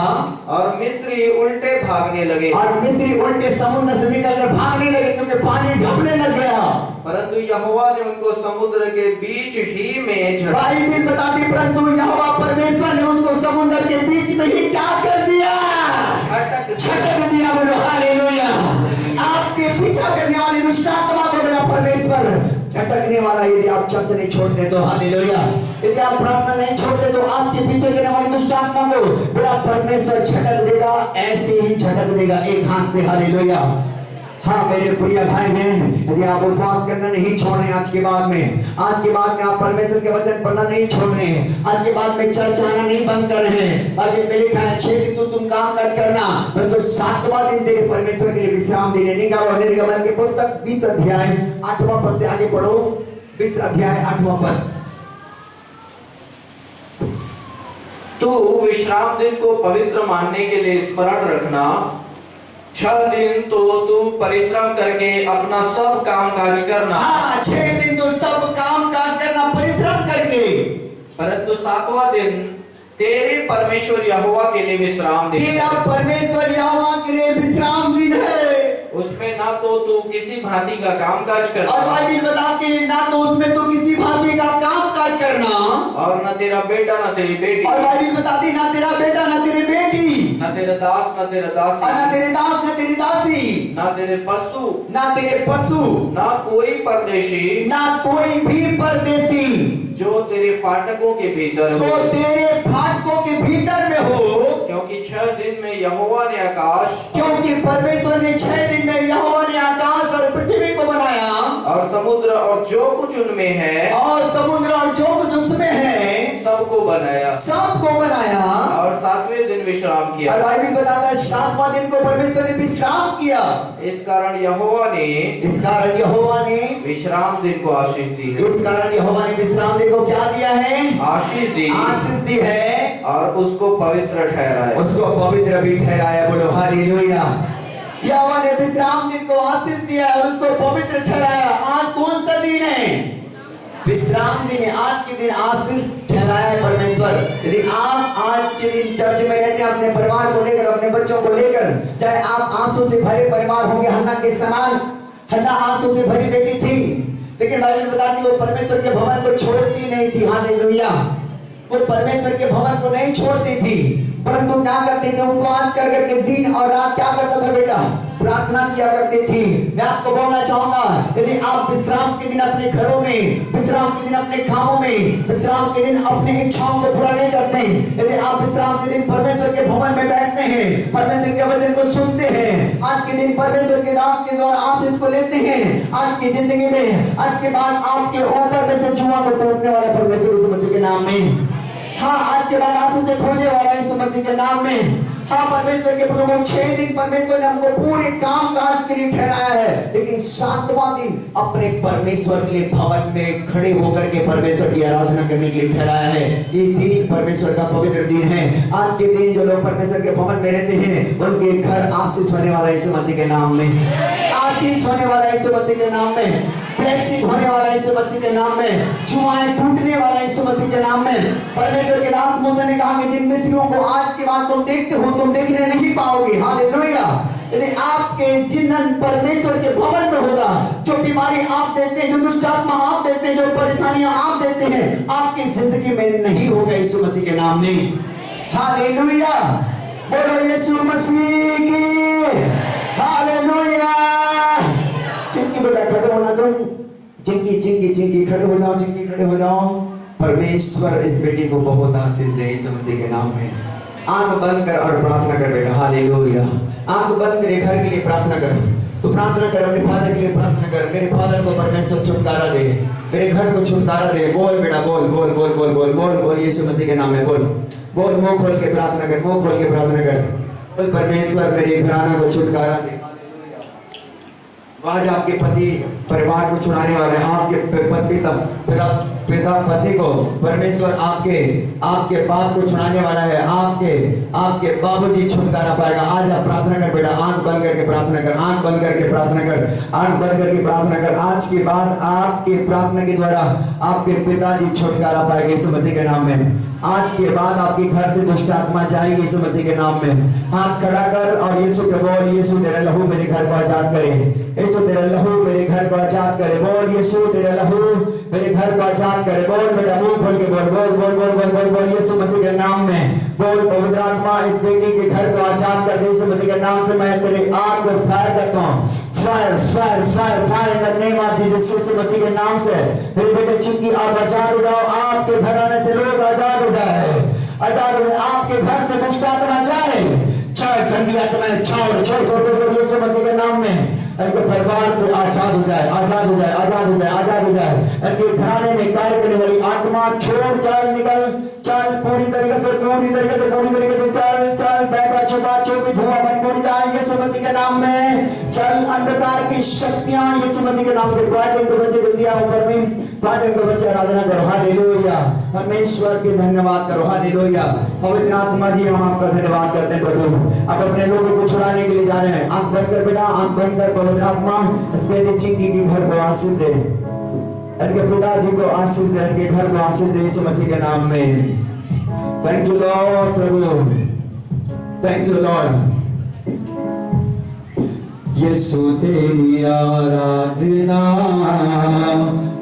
और मिस्री उल्टे भागने लगे, और मिस्री उल्टे समुद्र से निकलकर भागने लगे, क्योंकि पानी ढपने लग गया। परंतु यहोवा ने उनको समुद्र के बीच ही में झटका। बाइबल बताती परंतु यहोवा परमेश्वर ने उसको समुद्र के बीच में ही क्या कर दिया? झटक दिया। बोलो हालेलुया। आपके पीछा करने वाली दुष्ट आत्मा को मेरा परमेश्वर झटकने वाला, यदि आप चर्च नहीं छोड़ते तो हालेलुया, यदि आप प्रार्थना नहीं छोड़ते तो आपके पीछे करने वाली दुष्ट आत्मा को मेरा परमेश्वर झटक देगा, ऐसे ही झटक देगा एक हाथ से। हालेलुया। हाँ मेरे प्रिय भाई बहन, यदि आप उपवास करना नहीं छोड़ रहे आज के बाद में, आज के बाद में आप परमेश्वर के वचन पढ़ना नहीं छोड़ रहे हैं, आज के बाद में चर्च आना नहीं बंद कर रहे हैं, अभी मेरे ख्याल 6 दिन तो तुम काम काज करना, परंतु 7वां दिन तेरे परमेश्वर के लिए विश्राम देने निकालो। निर्गमन की पुस्तक 20 अध्याय 8वां पद से आगे पढ़ो, 20 अध्याय 8वां पद। तू विश्राम दिन को पवित्र मानने के लिए स्मरण रखना, 6 दिन तो तू परिश्रम करके अपना सब काम काज करना। हाँ 6 दिन तो सब काम काज करना परिश्रम करके, परंतु 7वां दिन तेरे परमेश्वर यहोवा के लिए विश्राम दिन। तेरा परमेश्वर यहोवा के लिए विश्राम दिन है, उसमें ना तो तू किसी भांति का काम काज करना, और बाइबल बताती है ना तो उसमें तो किसी भांति का काम काज करना, और ना तेरा बेटा ना तेरी बेटी, और बाइबल बताती ना तेरा बेटा ना तेरी बेटी, ना तेरा दास ना तेरा दासी, ना तेरे दास ना तेरी दासी, ना तेरे पशु ना तेरे पशु, ना कोई परदेशी, ना कोई भी परदेशी जो तेरे फाटकों के भीतर हो, तो तेरे फाटकों के भीतर में हो, क्योंकि 6 दिन में यहोवा ने आकाश, क्योंकि परमेश्वर ने 6 दिन में यहोवा ने आकाश और पृथ्वी को बनाया, और समुद्र और जो कुछ उनमें है, और समुद्र और जो कुछ उसमें है सबको बनाया, सबको बनाया, और 7वें दिन विश्राम किया। और बाइबल बताता है 7वां दिन को परमेश्वर ने विश्राम किया। इस कारण यहोवा ने विश्राम दिन को आशीष दी है। इस कारण यहोवा ने विश्राम दिन को क्या दिया है? आशीष दी, आशीष दी है, और उसको पवित्र ठहराया, उसको पवित्र भी ठहराया। बोलो हालेलुया। यहोवा ने विश्राम दिन को आशीष दिया और उसको पवित्र ठहराया। आज कौन सा दिन है? विश्राम दिन है। आज के दिन आशीष ठहराया है परमेश्वर। यदि आप आज के दिन चर्च में रहते हैं, अपने परिवार को लेकर, अपने बच्चों को लेकर, चाहे आप आंसू से भरे परिवार होंगे, हन्ना के समान, हन्ना आंसू से भरी बेटी थी, लेकिन बाइबल बताती है वो परमेश्वर के भवन को छोड़ती नहीं थी। हालेलुया। वो परमेश्वर के भवन को नहीं छोड़ती थी, परंतु क्या करते थे? उपवास कर करके दिन और रात क्या करता था बेटा? प्रार्थना किया करती थी। मैं आपको बोलना चाहूंगा, यदि आप विश्राम के दिन अपने घरों में, विश्राम के दिन अपने कामों में, विश्राम के दिन अपने इच्छाओं को पूरा नहीं करते, यदि आप विश्राम के दिन परमेश्वर के भवन में बैठते हैं, परमेश्वर के वचन को सुनते हैं, आज के दिन परमेश्वर के दास के द्वारा आशीष को लेते हैं, आज की जिंदगी में, आज के बाद आपके ऊपर में से जुआ को तोड़ने वाला परमेश्वर यीशु मसीह के नाम में, हाँ आज के बाद आशीष से खोलने वाला यीशु मसीह के नाम में, हाँ, परमेश्वर के प्रभु 6 दिन परमेश्वर ने हमको पूरे काम काज के लिए ठहराया है, लेकिन 7वां दिन अपने परमेश्वर के भवन में खड़े होकर के परमेश्वर की आराधना करने के लिए ठहराया है। ये दिन परमेश्वर का पवित्र दिन है। आज के दिन जो लोग परमेश्वर के भवन में रहते हैं, उनके घर आशीष होने वाला यीशु मसीह के नाम में, आशीष होने वाला यीशु मसीह के नाम में, ब्लेसिंग होने वाला यीशु मसीह के नाम में, जुआएं टूटने वाला यीशु मसीह के नाम में। परमेश्वर के दास मूसा ने कहा कि जिन मिस्रियों को आज के बाद तुम देखते हो, तुम देखने नहीं पाओगे। हालेलुया। यदि आपके जीवन परमेश्वर के भवन में होगा, जो बीमारी आप देखते हैं, जो दुष्ट आत्मा आप देखते हैं, जो परेशानियां आप देखते हैं, आपकी जिंदगी में नहीं होगा यीशु मसीह के नाम में। हालेलुया। बोलो यीशु मसीह की हालेलुया। चिंकी बेटा खड़े होना तुम, चिंकी चिंकी चिंकी खड़े हो जाओ, चिंकी खड़े हो जाओ। परमेश्वर इस बेटी को बहुत आशीष दे यीशु मसीह के नाम में। आंख बंद कर और प्रार्थना कर बेटा। हालेलुया। आंख बंद करे, घर के लिए प्रार्थना कर। तो प्रार्थना कर, अपने फादर के लिए प्रार्थना कर। मेरे फादर को परमेश्वर छुटकारा दे, मेरे घर को छुटकारा दे। बोल बेटा, बोल बोल बोल बोल बोल बोल बोल यीशु मसीह के नाम में बोल बोल। मुंह खोल के प्रार्थना कर, मुंह खोल के प्रार्थना कर। बोल परमेश्वर मेरे घराना को छुटकारा दे। आज आपके पति परिवार को छुड़ाने वाले हैं। आपके पिता पत्नी को परमेश्वर आपके बाप को छुड़ाने वाला है। आपके बाबूजी छुटकारा पाएगा। आज आप प्रार्थना कर बेटा, आंख बंद करके प्रार्थना कर, आंख बंद करके प्रार्थना कर, आंख बंद करके प्रार्थना कर। आज के बाद आपके प्रार्थना के द्वारा आपके पिताजी छुटकारा पाएंगे यीशु मसीह के नाम में। आज के बाद आपके घर से दुष्ट आत्मा जाएगी यीशु मसीह के नाम में। हाथ खड़ा कर और यीशु के बोल, यीशु तेरा लहू मेरे घर को आजाद करे, यीशु तेरा लहू मेरे घर को आजाद करे। बोल यीशु तेरा लहू मेरे घर को आजाद करे। बोल बेटा, मुंह खोल के बोल बोल बोल बोल बोल बोल बोल यीशु मसीह के नाम में बोल। पवित्र आत्मा इस बेटी के घर को आजाद कर दे यीशु मसीह के नाम से। मैं तेरे आग को फायर करता हूँ, fire fire fire fire in the name of Jesus यीशु मसीह के नाम से। मेरे बेटे चिंकी आप आजाद हो जाओ, आपके घराने से लोग आजाद हो जाए, आजाद हो जाए। आपके घर में दुष्ट आत्मा जाए, चाहे गंदी आत्मा छोड़ छोड़ छोड़ यीशु मसीह के नाम में। इनके परिवार तो आजाद हो जाए, आजाद हो जाए, आजाद हो जाए, आजाद हो जाए। इनके घराने में कार्य करने वाली आत्मा छोड़, चल निकल, चल पूरी तरीके से चल चल। बैठा छुपा छुपी धुआं बन उड़ जाए यीशु मसीह के नाम में। चल अंधकार की शक्तियां यीशु मसीह के नाम से बाहर इनको बच्चे जल्दी आओ ऊपर में, बाहर इनको बच्चे आराधना करो। हालेलुया। परमेश्वर के धन्यवाद करो। हालेलुया। पवित्र आत्मा जी हम आपका धन्यवाद करते हैं प्रभु। अब अपने लोगों को छुड़ाने के लिए जा रहे हैं। आंख बंद कर बेटा, आंख बंद कर। पवित्र आत्मा इस बेटे चिंकी के घर को आशीष दे, इनके पिताजी को आशीष दे, इनके घर को आशीष दे यीशु मसीह के नाम में। थैंक यू लॉर्ड प्रभु, थैंक यू लॉर्ड। यीशु तेरी आराधना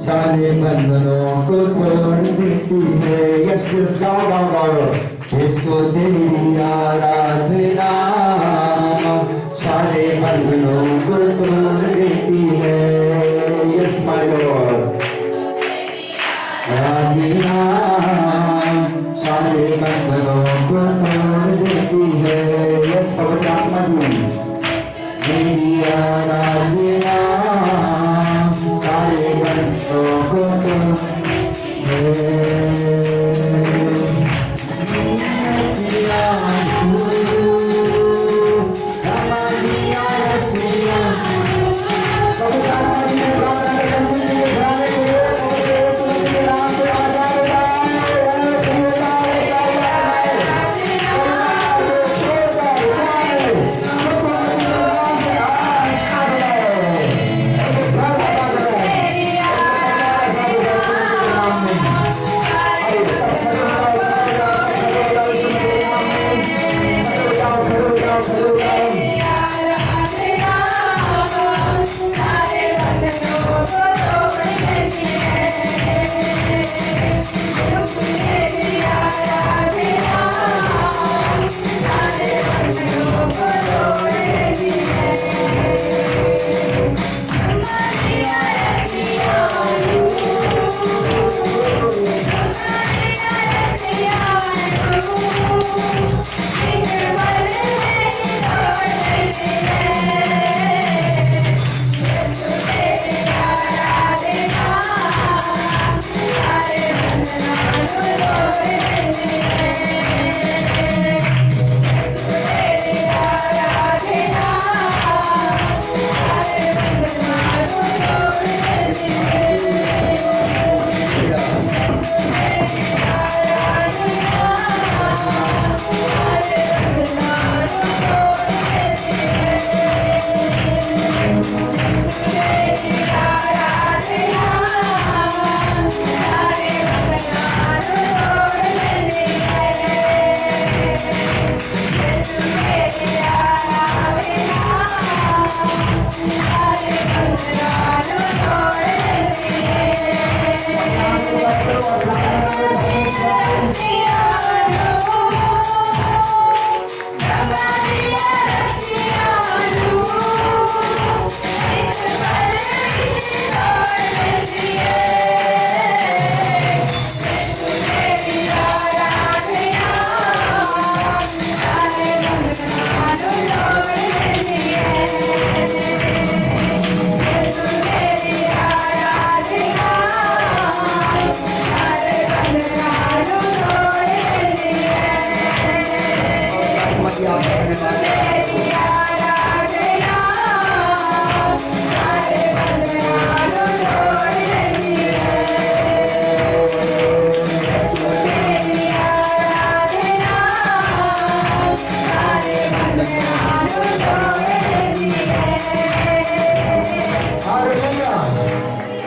सारे बंधनों को तोड़ देती है। यस यस गाओ गाओ गाओ। यीशु तेरी आराधना सारे बंधनों को तोड़ देती है। Yes my Lord. आराधना सारे बंधनों को तोड़ देती है। यस पवित्र आत्मा जी तेरी आराधना सारे बंधनों को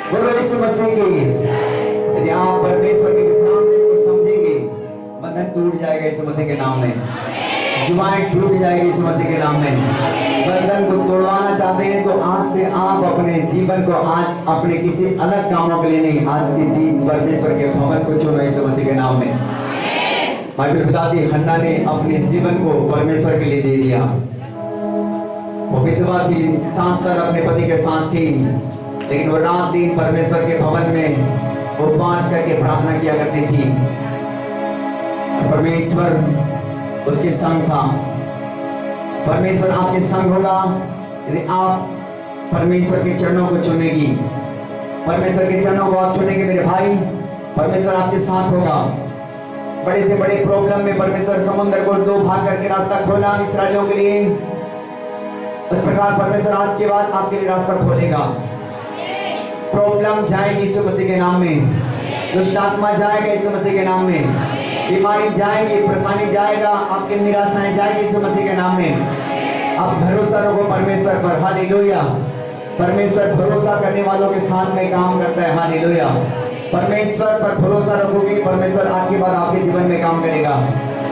बोलो यीशु मसीह की। यदि आप परमेश्वर के विश्राम दिन को समझेंगे, बंधन टूट जाएगा यीशु मसीह के नाम में, जुबान टूट जाएगी यीशु मसीह के नाम में। बंधन को तोड़वाना चाहते हैं तो आज से आप अपने जीवन को आज अपने किसी अलग कामों के लिए नहीं, आज के दिन परमेश्वर के भवन को चुनो यीशु मसीह के नाम में। हमारी पिता हन्ना ने अपने जीवन को परमेश्वर के लिए दे दिया। वो विधवा थी, सांसद अपने पति के साथ थी, लेकिन वो रात दिन परमेश्वर के भवन में उपवास करके प्रार्थना किया करती थी। परमेश्वर उसके संग था। परमेश्वर आपके संग होगा यदि आप परमेश्वर के चरणों को चुनेगी। परमेश्वर के चरणों को आप चुनेंगे मेरे भाई, परमेश्वर आपके साथ होगा। बड़े से बड़े प्रॉब्लम में परमेश्वर समुद्र को दो भाग करके रास्ता खोला इस्राएलियों के लिए, उस प्रकार परमेश्वर आज के बाद आपके लिए रास्ता खोलेगा। प्रॉब्लम जाएगी यीशु मसीह के नाम में, दुष्ट आत्मा जाएगा यीशु मसीह के नाम में, बीमारी जाएगी, परेशानी जाएगा, आपकी निराशाएं जाएगी यीशु मसीह के नाम में। आप भरोसा रखो परमेश्वर पर। हालेलुया। परमेश्वर भरोसा करने वालों के साथ में काम करता है। हालेलुया। परमेश्वर पर भरोसा रखोगे, परमेश्वर आज के बाद आपके जीवन में काम करेगा।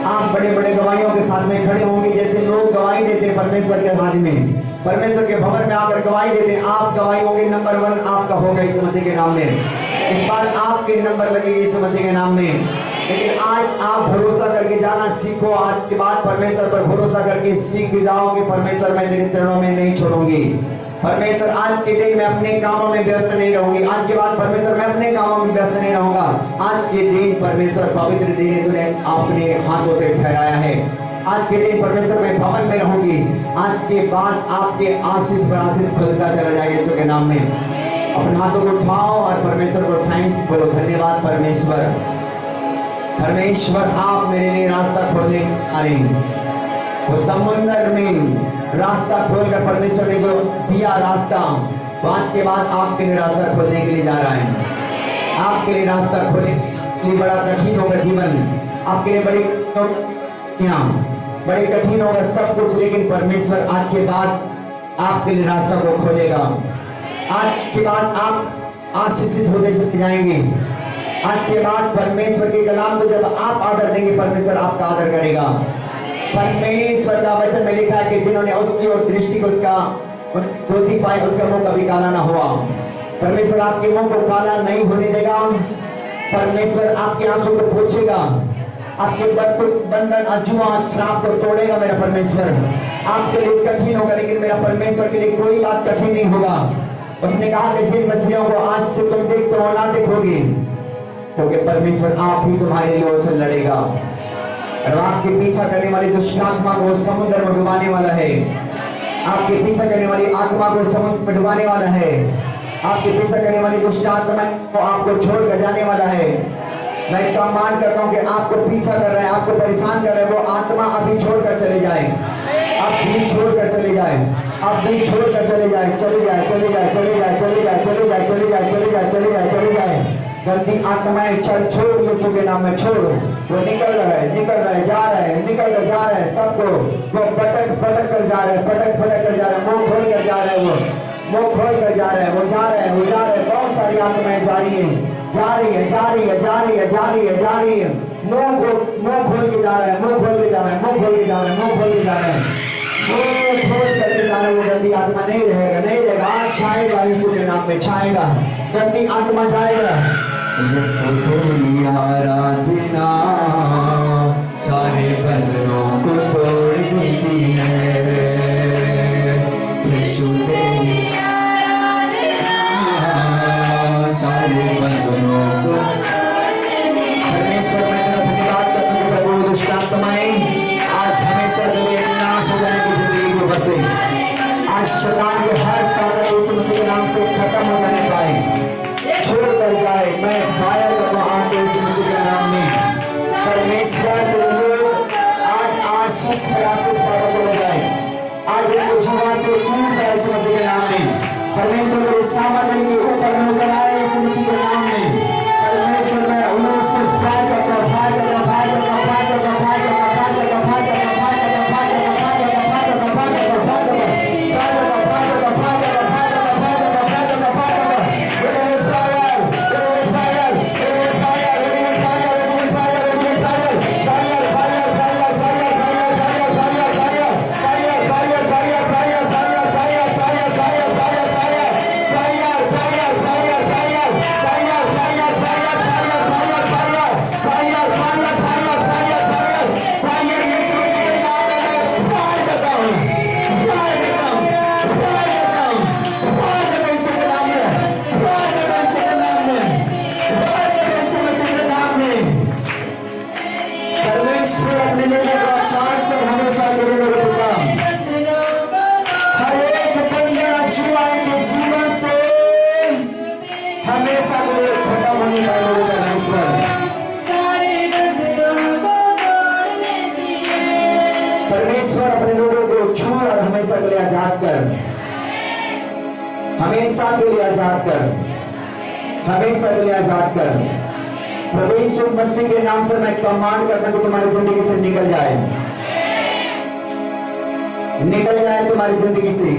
आप बड़े बड़े गवाहियों के साथ में खड़े होंगे, जैसे लोग गवाही देते हैं परमेश्वर के राज्य में, परमेश्वर के भवन में आकर गवाही देते हैं। आप गवाही होंगे, नंबर 1 आपका होगा यीशु मसीह के नाम में। इस बार आपके नंबर लगेगी यीशु मसीह के नाम में। लेकिन आज आप भरोसा करके जाना सीखो। आज के बाद परमेश्वर पर भरोसा करके सीख जाओगे, परमेश्वर मैं तेरे चरणों में नहीं छोड़ूंगी। परमेश्वर आज के दिन मैं अपने कामों में व्यस्त नहीं रहूंगी। आज के बाद परमेश्वर मैं अपने कामों में व्यस्त नहीं रहूंगा। आज के दिन परमेश्वर पवित्र दिन तूने अपने हाथों से ठहराया है। आज के दिन परमेश्वर मैं भवन में रहूंगी। आज के बाद आपके आशीष पर आशीष खुलता चला जाएगा यीशु के नाम में। अपने हाथों को उठाओ और परमेश्वर को थैंक्स बोलो। धन्यवाद परमेश्वर। परमेश्वर आप मेरे लिए रास्ता खोलने आ रहे हैं। वो समुद्र में रास्ता खोलकर परमेश्वर ने जो दिया रास्ता, तो आज के बाद आपके लिए रास्ता खोलने के लिए जा रहा है। आपके लिए रास्ता खोलने के लिए बड़ा कठिन होगा जीवन, आपके लिए बड़े कठिन होगा सब कुछ, लेकिन परमेश्वर आज के बाद आपके लिए रास्ता को खोलेगा। आज के बाद आप आशीषित होते चले जाएंगे। आज के बाद परमेश्वर के कलाम को जब आप आदर देंगे, परमेश्वर आपका आदर करेगा। परमेश्वर का वचन में लिखा है कि जिन्होंने उसकी और दृष्टि को उसका ज्योति पाई, उसका मुंह कभी काला ना हुआ। परमेश्वर आपके मुंह को काला नहीं होने देगा। परमेश्वर आपके आंसू को पोंछेगा, आपके बंधन अजुआ श्राप को तोड़ेगा। मेरा परमेश्वर आपके लिए कठिन होगा, लेकिन मेरा परमेश्वर के लिए कोई बात कठिन नहीं होगा। उसने कहा कि जिन मछलियों को आज से तुम देखते हो ना देखोगे, क्योंकि परमेश्वर आप ही तुम्हारे लिए से लड़ेगा। और आपके पीछा करने वाली दुष्ट आत्मा को समुद्र में डुबाने वाला है। आपके पीछा करने वाली आत्मा को समुद्र में डुबाने वाला है। आपके पीछा करने वाली दुष्ट आत्मा को आपको छोड़कर जाने वाला है। मैं कमांड करता हूँ कि आपको पीछा कर रहे हैं, आपको परेशान कर रहे हैं, वो आत्मा अभी छोड़कर चले जाए, अब भी छोड़कर चले जाए, अब भी छोड़कर चले जाए, चले जाए, चले जाए, चले जाए, चले जाए, चले जाए, चले जाए, चले जाए, चले जाए, चले जाए। गंदी आत्माएं चल छोड़, यीशु के नाम में छोड़। वो निकल रहा है, निकल रहा है, जा रहा है, निकल कर जा रहा है, सबको वो पटक पटक कर जा रहा है, पटक पटक कर जा रहा है, मुंह खोल कर जा रहा है, वो मुंह खोल कर जा रहा है, वो जा रहा है, वो जा रहा है। बहुत सारी आत्माएं जा रही है, जा रही है, जा रही है, जा रही है, जा रही है, जा रही है। मुंह खोल के जा रहा है, मुंह खोल के जा रहा है, मुंह खोल के जा रहा है, मुंह खोल के जा रहा है, मुंह खोल करके जा रहा है। वो गंदी आत्मा नहीं रहेगा, नहीं रहेगा। आज छाएगा, यीशु के नाम में छाएगा, गंदी आत्मा जाएगा। यीशु तेरी आराधना सारे बंधनों को तोड़ देती है। यीशु तेरी आराधना सारे बंधनों को तोड़ देती है। परमेश्वर मैं तेरा धन्यवाद करता हूँ प्रभु, दुष्ट आत्माएं आज हमेशा के लिए नाश हो जाएंगी जिंदगी में बसे। आज शैतान के हर साधन यीशु मसीह के नाम से खत्म हो जाने पाए, छोड़ कर जाए। मैं फायर करता हूँ आज यीशु मसीह के नाम में। परमेश्वर के लोग आज आशीष पर आशीष पाता चले जाए, आज इनको जीवन से टूट जाए यीशु मसीह के नाम में। परमेश्वर के सामर्थ्य के ऊपर में कराए यीशु मसीह के नाम में। परमेश्वर मैं उन लोगों से फायर करता हूँ, फायर करता हूँ, फायर करता हूँ, फायर करता हूँ, फायर करता हूँ, फायर करता हूँ, फायर करता हूँ, फायर करता हूँ, फायर करता हूँ, फायर करता हूँ, फायर करता हूँ, फायर करता हूँ, फायर करता हूँ, परमेश्वर अपने लोगों को छोड़ और हमेशा के लिए आजाद कर, हमेशा के लिए आजाद कर, हमेशा के लिए आजाद कर। प्रभु यीशु मसीह के नाम से मैं कमांड करता हूं कि तुम्हारी जिंदगी से निकल जाए, निकल जाए तुम्हारी जिंदगी से,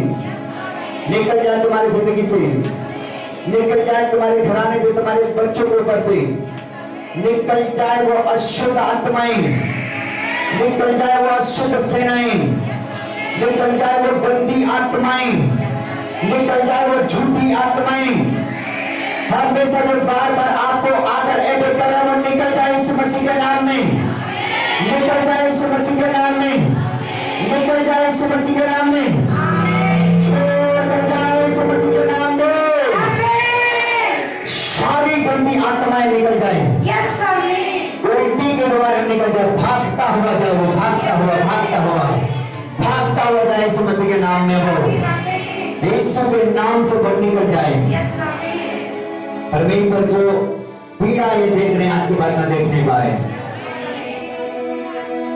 निकल जाए तुम्हारी जिंदगी से, निकल जाए तुम्हारे घराने से, तुम्हारे बच्चों के ऊपर से निकल जाए वो अशुद्ध आत्माएं, निकल जाए वो अशुद्ध सेनाएं, निकल जाए वो गंदी आत्माएं, निकल जाए वो झूठी आत्माएं। हमेशा जो बार बार आपको आकर अटैक कर रहा है वो निकल जाए यीशु मसीह के नाम में, निकल जाए यीशु मसीह के नाम में, निकल जाए यीशु मसीह के नाम में, छोड़ कर जाए यीशु मसीह के नाम में। सारी गंदी आत्माएं निकल जाए, उल्टी के द्वारा निकल जाए, भागता हुआ जाए, वो भागता हुआ, भागता हुआ, भागता हुआ जाए यीशु मसीह के नाम में, वो यीशु के नाम से वो निकल जाए। परमेश्वर जो पीड़ा ये देख रहे हैं आज के बाद ना देखने पाए।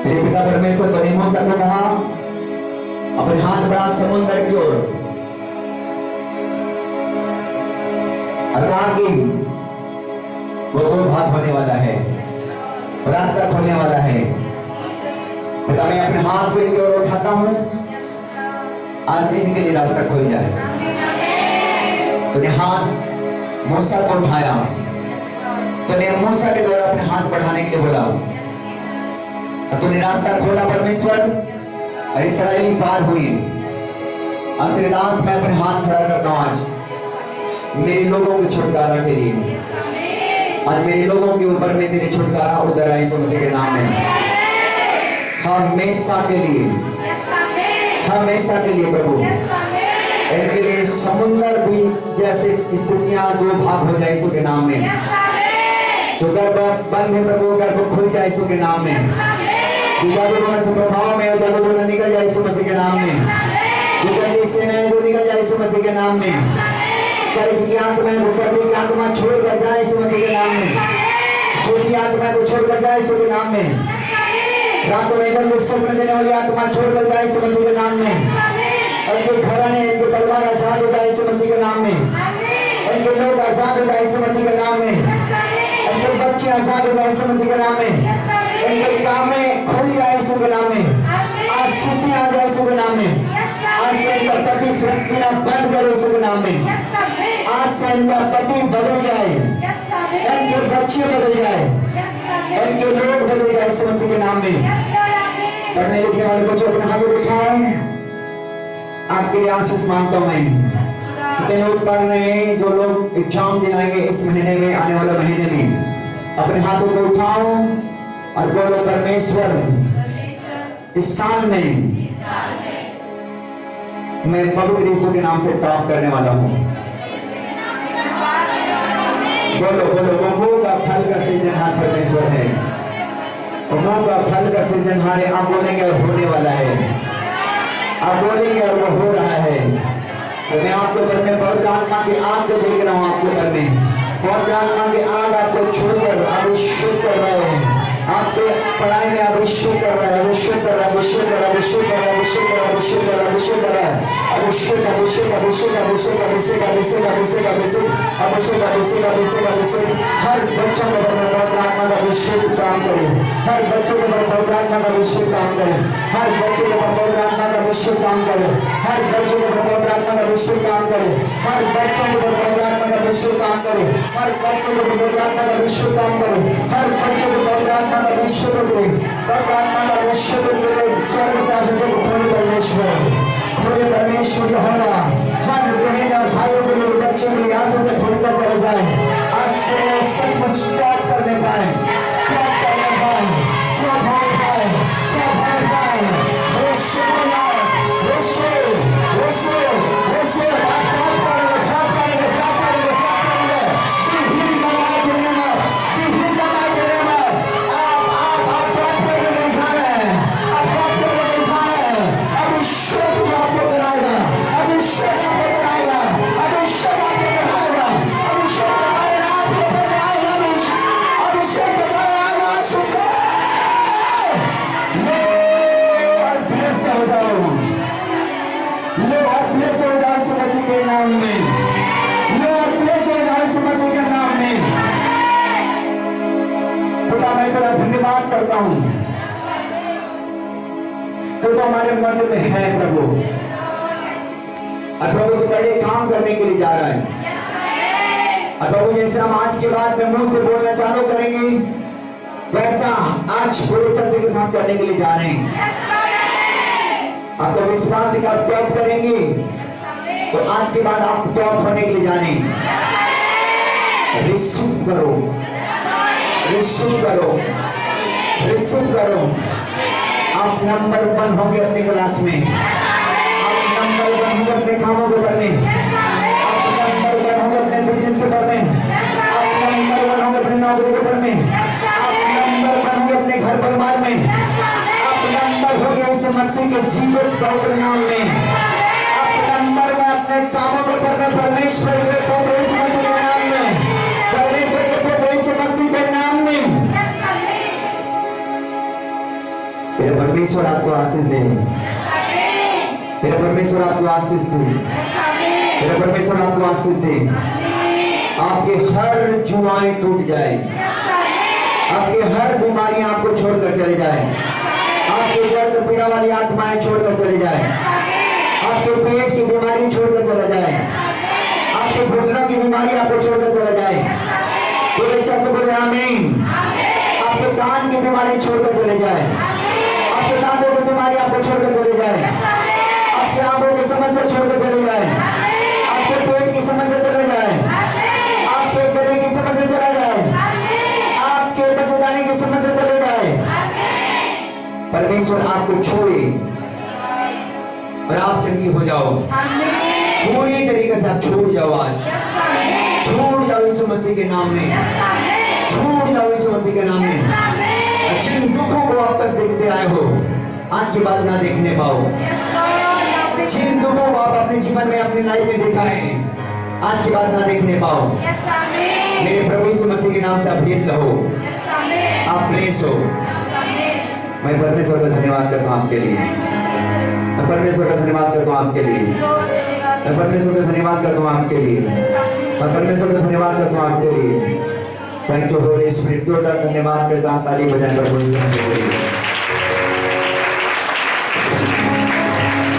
मेरे पिता परमेश्वर तो मूसा को कहा अपने हाथ बढ़ा समुद्र की ओर और कहा कि वो दो भाग होने वाला है, रास्ता खोलने वाला है। पिता मैं अपने हाथ को इनकी ओर उठाता हूं, आज इनके लिए रास्ता खुल जाए। तूने हाथ मूसा को उठाया, तूने मूसा के द्वारा अपने हाथ बढ़ाने के लिए बोला और तूने रास्ता खोला परमेश्वर, और इस्राएली पार हुई। आज तेरे दास मैं अपने हाथ खड़ा करता हूं, आज मेरे लोगों को छुटकारा के लिए, आज मेरे लोगों के ऊपर में तेरी छुटकारा उतर आई यीशु मसीह के नाम में। हमेशा के लिए, हमेशा के लिए प्रभु, इनके लिए समुद्र भी जैसे स्थितियां दो भाग हो जाए यीशु के नाम में। जो गर्भ बंद है प्रभु, गर्भ खुल जाए यीशु के नाम में। जो जादू टोना से प्रभाव में, जादू टोना निकल जाए यीशु मसीह के नाम में। जो गंदी सेनाएं जो निकल जाए यीशु मसीह के नाम में। कर्ज की आत्मा, मुकद्दमे की आत्मा छोड़ कर जाए यीशु मसीह के नाम में। झूठी आत्मा को छोड़कर जाए यीशु के नाम में। रातों में इधर विस्फोट में देने वाली आत्मा छोड़कर जाए यीशु मसीह के नाम में। उनके घराने, उनके परिवार आजाद हो जाए यीशु मसीह के नाम में। उनके लोग आजाद हो जाए यीशु मसीह के नाम में। उनके बच्चे आजाद हो जाए यीशु मसीह के नाम में। उनके काम में खुल जाए यीशु के नाम में। आशीष आ जाए यीशु के नाम में। आज से इनका पति सृष्टिना बंद करो यीशु के नाम में। आज से इनका पति बदल जाए, इनके बच्चे बदल जाए, इनके लोग बदल जाए यीशु मसीह के नाम में। पढ़ने लिखने वाले बच्चों अपने हाथ उठाओ, आपके लिए आशीष मांगता हूं मैं। कितने लोग पढ़ रहे हैं, जो लोग एग्जाम दिलाएंगे इस महीने में, आने वाले महीने में, अपने हाथों को उठाओ और बोलो परमेश्वर इस साल में मैं पवित्र यीशु के नाम से टॉप करने वाला हूँ। बोलो बोलो, वो का फल का सृजनहार परमेश्वर है। वो का फल का सृजनहार है। आप बोलेंगे और होने वाला है, आप बोलेंगे और वो हो रहा है। तो मैं आपको करने बहुत आत्मा की आग को देख रहा हूँ, आपको करने बहुत आत्मा की आग आपको छोड़कर अभिषेक कर रहे हैं। आपके पढ़ाई में अभिषेक कर रहा है, अभिषेक कर रहा है, अभिषेक कर रहा है, अभिषेक कर रहा है, अभिषेक कर रहा है, अभिषेक कर रहा है, अभिषेक कर रहा है, अभिषेक अभिषेक अभिषेक अभिषेक अभिषेक अभिषेक अभिषेक अभिषेक अभिषेक अभिषेक अभिषेक अभिषेक हर बच्चों को पवित्र आत्मा का अभिषेक काम करे। हर बच्चे को पवित्र आत्मा का अभिषेक काम करे। हर बच्चे को पवित्र आत्मा का अभिषेक काम करे। हर बच्चे को पवित्र आत्मा का अभिषेक काम करे। हर बच्चों को पवित्र आत्मा का अभिषेक काम करे। हर बच्चों को पवित्र आत्मा का अभिषेक काम करे। हर बच्चों को पवित्र आत्मा का अभिषेक करे। पवित्र आत्मा का अभिषेक करे। स्वर्ग से आशीषों को खोले परमेश्वर, खोले परमेश्वर का होना हर बहन और भाइयों के लिए, बच्चों के लिए आशीष से खोलता चला जाए। आज से सचमुच स्टॉप करने पाए, स्टॉप करने पाए, स्टॉप होने पाए, स्टॉप होने पाए। रोशे रोशे रोशे रोशे आप स्टॉप करेंगे, स्टॉप करेंगे, स्टॉप करेंगे, स्टॉप करेंगे। बिल्कुल कमाई चले मत, बिल्कुल कमाई चले मत। आप स्टॉप करने के निशान हैं, आप स्टॉप करने के निशान हैं। अभिषेक आपको कराएगा, अभिषेक आपको कराएगा, अभिषेक आपको कराएगा, अभिषेक कराएगा, आपको कराएगा, अभिषेक कराएगा। आशीष लो और ब्लेस्ड हो जाओ, लो और ब्लेस्ड हो जाओ यीशु मसीह के नाम में, लो और ब्लेस्ड हो जाओ यीशु मसीह के नाम में। खुदा मैं तेरा धन्यवाद करता हूँ तो हमारे मन में है प्रभु, और प्रभु तो बड़े काम करने के लिए जा रहा है। और प्रभु जैसे हम आज के बाद में मुंह से बोलना चालू करेंगे, वैसा आज पूरे सत्य के साथ करने के लिए जा रहे हैं। आपको विश्वास है कि आप टॉप करेंगे, तो आज के बाद आप टॉप होने के लिए जा रहे हैं। रिसीव करो, रिसीव करो, रिसीव करो। आप नंबर 1 होंगे अपनी क्लास में, आप नंबर 1 होंगे अपने कामों को करने, आप नंबर 1 होंगे अपने बिजनेस को करने, आप नंबर 1 होंगे अपनी नौकरी को करने, आप नंबर 1 होंगे अपने घर परिवार में, आप नंबर होंगे यीशु मसीह के जीवित पवित्र नाम में, आप नंबर 1 अपने कामों को करने परमेश्वर के पवित्र यीशु मसीह के नाम में, परमेश्वर के पवित्र यीशु मसीह के नाम में। मेरे परमेश्वर आपको आशीष दे, मेरे परमेश्वर आपको आशीष दे, मेरे परमेश्वर आपको आशीष दे। आपके हर जुआएं टूट जाए, आपके हर बीमारी आपको छोड़कर चले जाए, आपके दर्द पीड़ा वाली आत्माएं छोड़कर चले जाए, आपके पेट की बीमारी छोड़कर चला जाए, आपके घुटनों की बीमारी आपको छोड़कर चला जाए। पूरे इच्छा से बोले आमीन। आपके कान की बीमारी छोड़कर चले जाए, आपके दांतों की बीमारी आपको छोड़कर चले जाए, आपके आंखों की समस्या छोड़कर चले जाए, आपके पेट की समस्या चले जाए, आपके गले की समस्या चला जाए, आपके बचे जाने की समस्या चले जाए। परमेश्वर आपको छोड़े और आप चंगी हो जाओ, पूरी तरीके से आप छूट जाओ। आज छूट जाओ यीशु मसीह के नाम में, छूट जाओ यीशु मसीह के नाम में। जिन दुखों को अब तक देखते आए हो, आज के बाद ना देखने पाओ। जिन दुखों को आप अपने जीवन में, अपनी लाइफ में देखा है, आज के बाद ना देखने पाओ। मेरे प्रभु यीशु मसीह के नाम से आप हिल रहो, आप ब्लेस हो। मैं परमेश्वर का धन्यवाद करता हूँ आपके लिए। मैं परमेश्वर का धन्यवाद करता हूँ आपके लिए। मैं परमेश्वर का धन्यवाद करता हूँ आपके लिए। मैं परमेश्वर का धन्यवाद करता हूँ आपके लिए। Thank you Holy spirit. जोरदार धन्यवाद करता हूँ, ताली बजाकर कोई